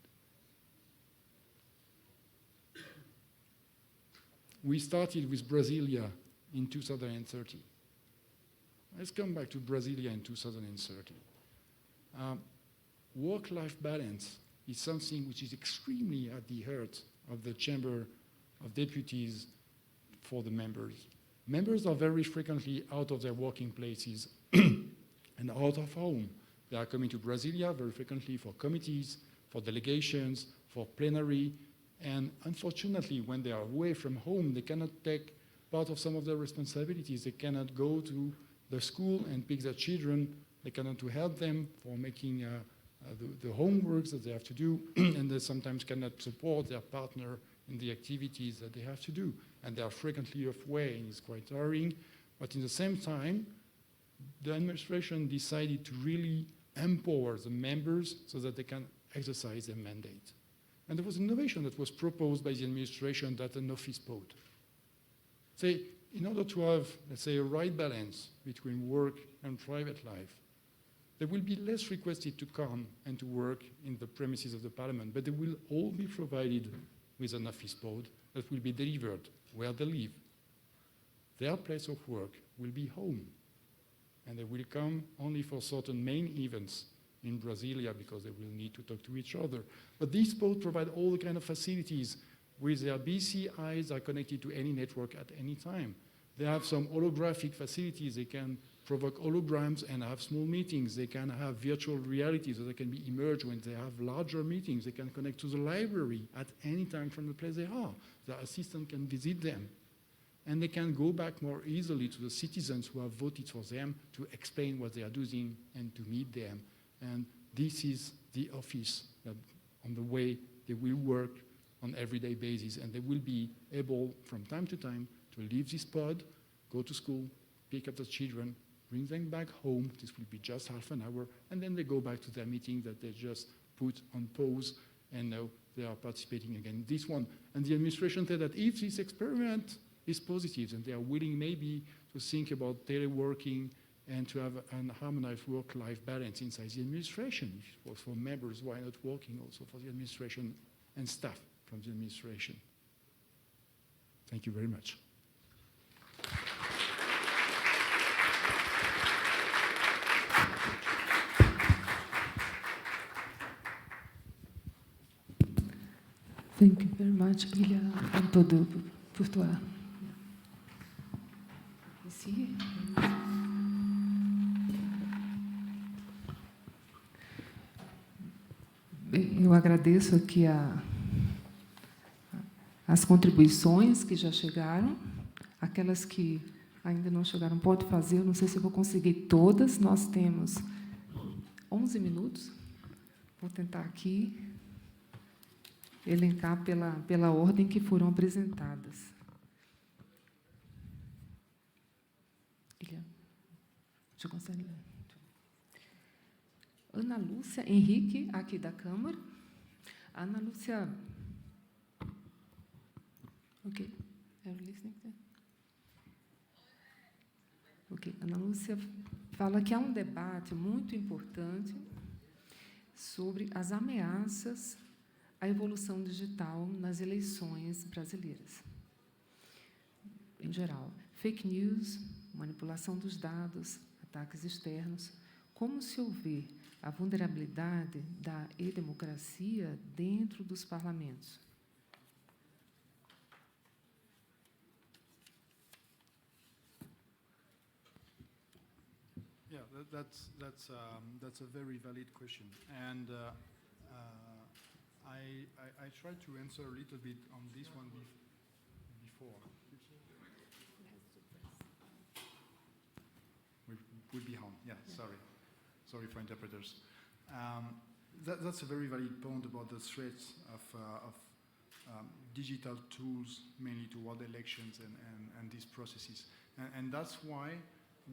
We started with Brasilia in 2030. Let's come back to Brasilia in 2030. Work-life balance is something which is extremely at the heart of the Chamber of Deputies for the members. Members are very frequently out of their working places and out of home. They are coming to Brasilia very frequently for committees, for delegations, for plenary, and unfortunately, when they are away from home, they cannot take part of some of their responsibilities. They cannot go to the school and pick their children. They cannot help them for making the homeworks that they have to do, and they sometimes cannot support their partner in the activities that they have to do. And they are frequently away, and it's quite tiring. But in the same time, the administration decided to really empower the members so that they can exercise their mandate. And there was an innovation that was proposed by the administration, that an office pod. Say, in order to have, let's say, a right balance between work and private life, they will be less requested to come and to work in the premises of the Parliament, but they will all be provided with an office pod that will be delivered where they live. Their place of work will be home, and they will come only for certain main events in Brasilia because they will need to talk to each other. But these pods provide all the kind of facilities. With their BCIs are connected to any network at any time. They have some holographic facilities. They can provoke holograms and have small meetings. They can have virtual reality, so they can be immersed when they have larger meetings. They can connect to the library at any time from the place they are. Their assistant can visit them. And they can go back more easily to the citizens who have voted for them to explain what they are doing and to meet them. And this is the office that, on the way they will work on an everyday basis, and they will be able from time to time to leave this pod, go to school, pick up the children, bring them back home. This will be just half an hour, and then they go back to their meeting that they just put on pause, and now they are participating again in this one. And the administration said that if this experiment is positive, and they are willing maybe to think about teleworking and to have an harmonized work-life balance inside the administration. If it was for members, why not working also for the administration and staff from the administration? Thank you very much. Thank you very much. Il y a un peu de pour toi. Ici. Eu agradeço aqui as contribuições que já chegaram, aquelas que ainda não chegaram, pode fazer, eu não sei se eu vou conseguir todas, nós temos 11 minutos, vou tentar aqui elencar pela ordem que foram apresentadas. Deixa eu conseguir. Ana Lúcia Henrique, aqui da Câmara. Ana Lúcia... Ok. Ok. Ana Lúcia fala que há um debate muito importante sobre as ameaças à evolução digital nas eleições brasileiras. Em geral, fake news, manipulação dos dados, ataques externos, como se houver a vulnerabilidade da e-democracia dentro dos parlamentos. Yeah, that's a very valid question, and I tried to answer a little bit on this one before. We'll be on. Yeah, sorry for interpreters. That's a very valid point about the threats of digital tools, mainly toward elections and these processes, and that's why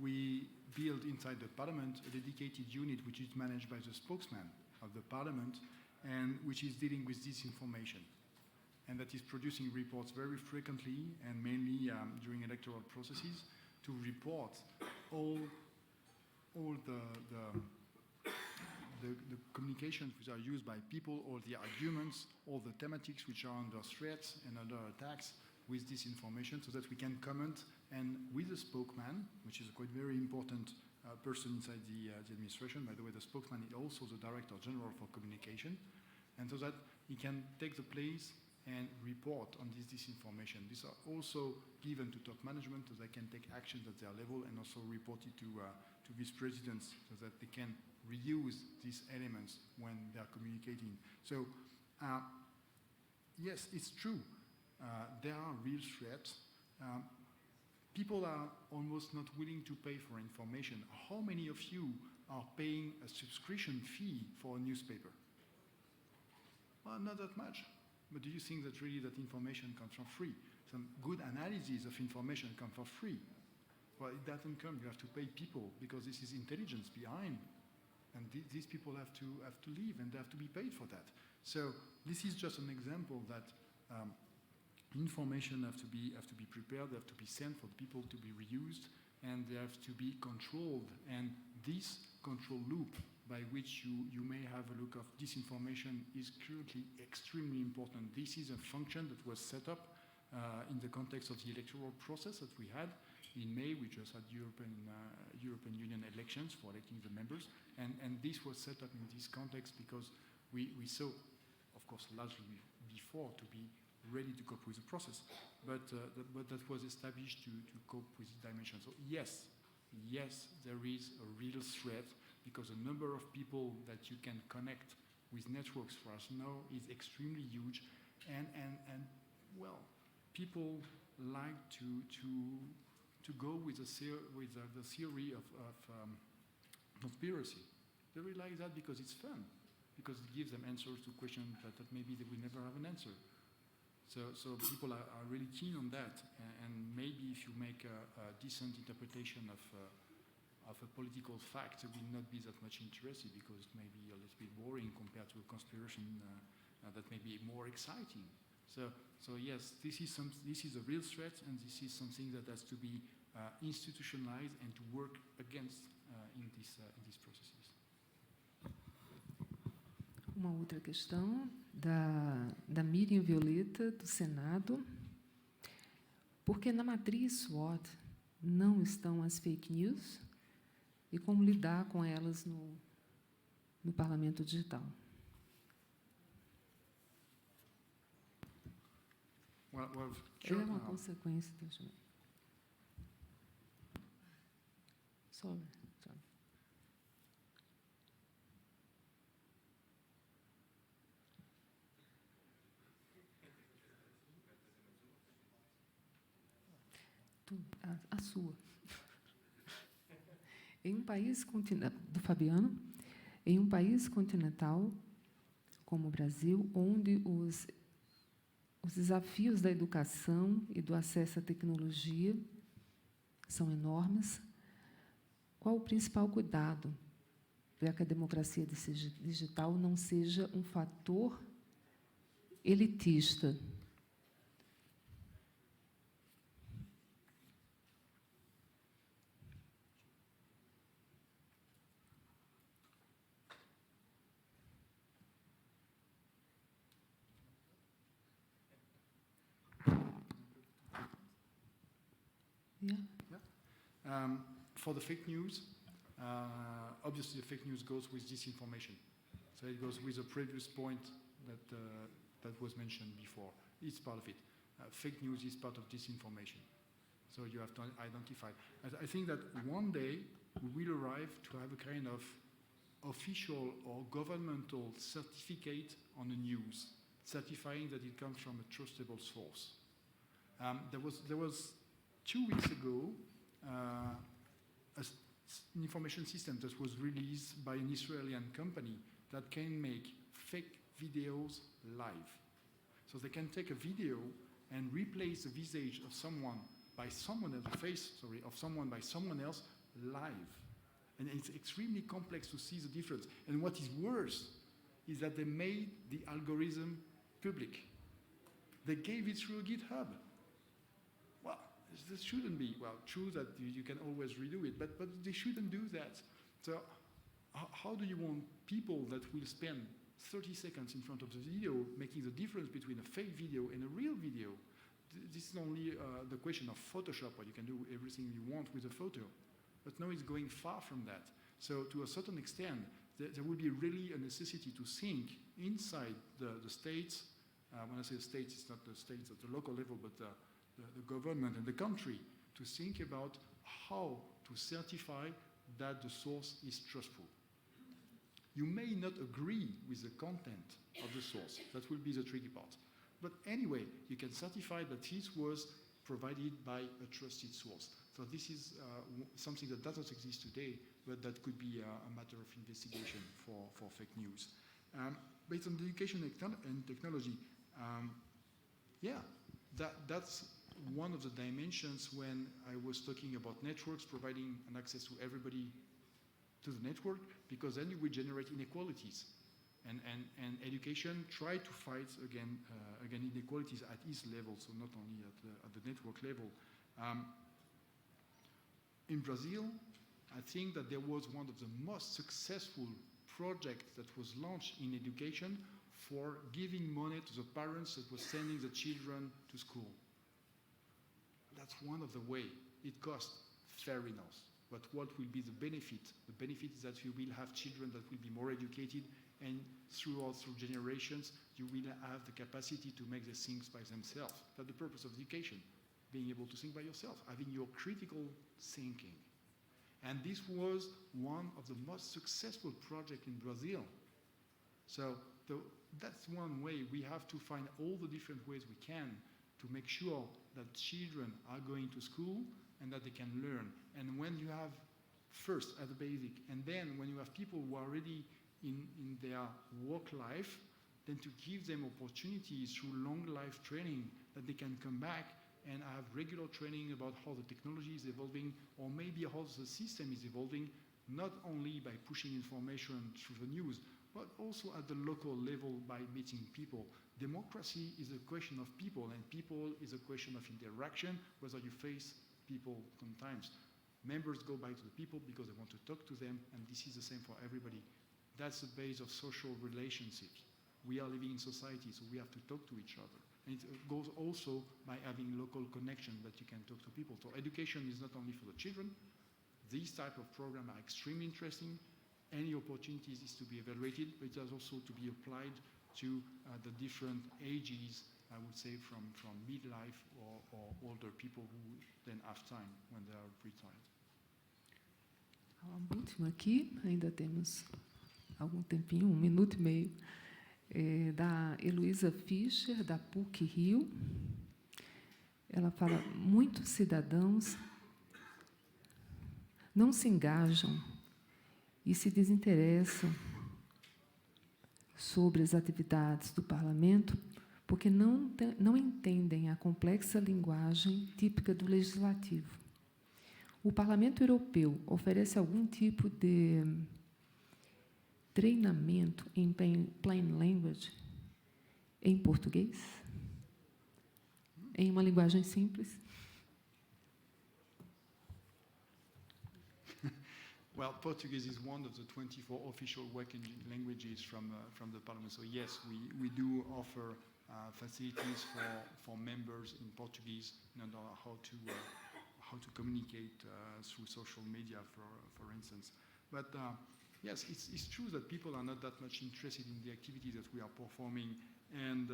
we built inside the Parliament a dedicated unit which is managed by the spokesman of the Parliament and which is dealing with disinformation, and that is producing reports very frequently and mainly during electoral processes to report all the communications which are used by people, all the arguments, all the thematics which are under threats and under attacks with this information, so that we can comment, and with the spokesman, which is a quite very important person inside the administration. By the way, the spokesman is also the Director General for Communication, and so that he can take the place and report on this disinformation. These are also given to top management, so they can take actions at their level and also report it to vice presidents, so that they can reuse these elements when they are communicating. So, yes, it's true. There are real threats. People are almost not willing to pay for information. How many of you are paying a subscription fee for a newspaper? Well, not that much. But do you think that really that information comes for free? Some good analysis of information come for free. Well, it doesn't come. You have to pay people, because this is intelligence behind, and these people have to live, and they have to be paid for that. So this is just an example that information have to be prepared, they have to be sent for people to be reused, and they have to be controlled. And this control loop by which you may have a look of disinformation is currently extremely important. This is a function that was set up in the context of the electoral process that we had. In May, we just had European Union elections for electing the members, and this was set up in this context because we saw, of course, largely before to be ready to cope with the process, but that was established to cope with the dimension. So yes, there is a real threat, because the number of people that you can connect with networks for us now is extremely huge, and well, people like to go with the theory of conspiracy. They really like that because it's fun, because it gives them answers to questions that maybe they will never have an answer. So people are really keen on that, and maybe if you make a decent interpretation of a political fact, they will not be that much interested, because it may be a little bit boring compared to a conspiracy that may be more exciting. So yes, this is a real threat, and this is something that has to be institutionalized and to work against in these processes. Uma outra questão da Miriam Violeta, do Senado. Por que na matriz SWOT não estão as fake news e como lidar com elas no Parlamento Digital? Ele é uma consequência do julgamento. Sorry. A sua. Em um país continental, do Fabiano, em um país continental como o Brasil, onde os desafios da educação e do acesso à tecnologia são enormes, qual o principal cuidado para que a democracia digital não seja um fator elitista? For the fake news, obviously the fake news goes with disinformation. So it goes with the previous point that was mentioned before. It's part of it. Fake news is part of disinformation. So you have to identify. I think that one day we will arrive to have a kind of official or governmental certificate on the news, certifying that it comes from a trustable source. There was 2 weeks ago, an information system that was released by an Israeli company that can make fake videos live. So they can take a video and replace the visage of someone by someone else, the face, sorry, of someone by someone else live. And it's extremely complex to see the difference. And what is worse is that they made the algorithm public. They gave it through GitHub. Well, this shouldn't be. Well, true that you can always redo it, but they shouldn't do that. So how do you want people that will spend 30 seconds in front of the video making the difference between a fake video and a real video? This is only the question of Photoshop, where you can do everything you want with a photo. But now it's going far from that. So to a certain extent, there will be really a necessity to think inside the states. When I say states, it's not the states at the local level, but the government and the country, to think about how to certify that the source is trustful. You may not agree with the content of the source. That will be the tricky part. But anyway, you can certify that this was provided by a trusted source. So this is something that doesn't exist today, but that could be a matter of investigation for fake news. Based on education and technology, that's one of the dimensions when I was talking about networks providing an access to everybody to the network, because then you will generate inequalities. And education try to fight again inequalities at its level, so not only at the network level. In Brazil, I think that there was one of the most successful projects that was launched in education for giving money to the parents that were sending the children to school. That's one of the way. It costs fair enough. But what will be the benefit? The benefit is that you will have children that will be more educated, and through generations, you will have the capacity to make the things by themselves. That's the purpose of education, being able to think by yourself, having your critical thinking. And this was one of the most successful projects in Brazil. So that's one way. We have to find all the different ways we can to make sure that children are going to school and that they can learn. And when you have first at the basic, and then when you have people who are already in their work life, then to give them opportunities through long life training that they can come back and have regular training about how the technology is evolving, or maybe how the system is evolving, not only by pushing information through the news, but also at the local level by meeting people. Democracy is a question of people, and people is a question of interaction, whether you face people sometimes. Members go back to the people because they want to talk to them, and this is the same for everybody. That's the base of social relationships. We are living in society, so we have to talk to each other. And it goes also by having local connection that you can talk to people. So education is not only for the children. These type of programs are extremely interesting. Any opportunities is to be evaluated, but it has also to be applied to the different ages I would say from midlife or older people who then have time when they are retired. A última aqui, ainda temos algum tempinho, 1 minuto e meio, da Heloísa Fischer, da PUC Rio. Ela fala: muitos cidadãos não se engajam e se desinteressam sobre as atividades do parlamento porque não entendem a complexa linguagem típica do legislativo. O Parlamento Europeu oferece algum tipo de treinamento em plain language, em português, em uma linguagem simples? Well, Portuguese is one of the 24 official working languages from the Parliament. So yes, we do offer facilities for members in Portuguese and how to communicate through social media, for instance. But yes, it's true that people are not that much interested in the activities that we are performing, and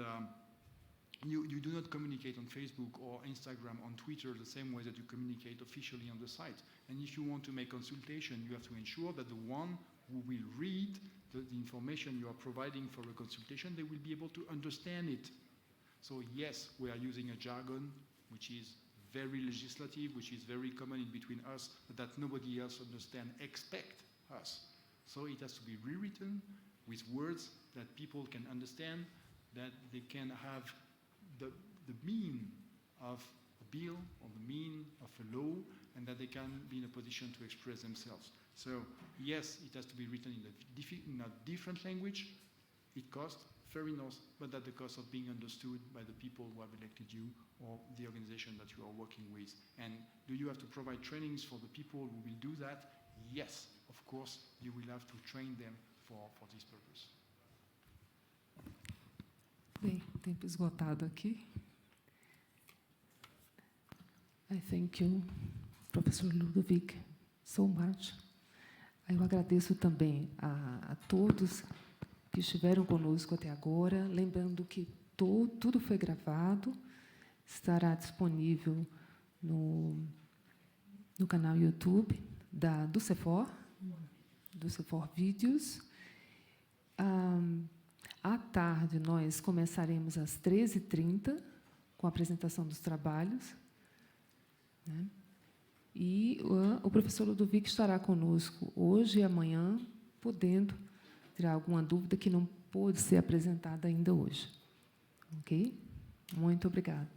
you do not communicate on Facebook or Instagram, on Twitter, the same way that you communicate officially on the site. And if you want to make consultation, you have to ensure that the one who will read the information you are providing for a consultation, they will be able to understand it. So yes, we are using a jargon which is very legislative, which is very common in between us, but that nobody else understands except us. So it has to be rewritten with words that people can understand, that they can have the mean of a bill or the mean of a law, and that they can be in a position to express themselves. So yes, it has to be written in a different language. It costs, fair enough, but at the cost of being understood by the people who have elected you or the organization that you are working with. And do you have to provide trainings for the people who will do that? Yes, of course, you will have to train them for this purpose. Bem, tempo esgotado aqui. I thank you, Professor Ludovic, so much. Eu agradeço também a todos que estiveram conosco até agora, lembrando que tudo foi gravado, estará disponível no canal YouTube do Cefor Vídeos. À tarde, nós começaremos às 13h30, com a apresentação dos trabalhos, né? E o professor Ludovic estará conosco hoje e amanhã, podendo tirar alguma dúvida que não pôde ser apresentada ainda hoje. Ok? Muito obrigada.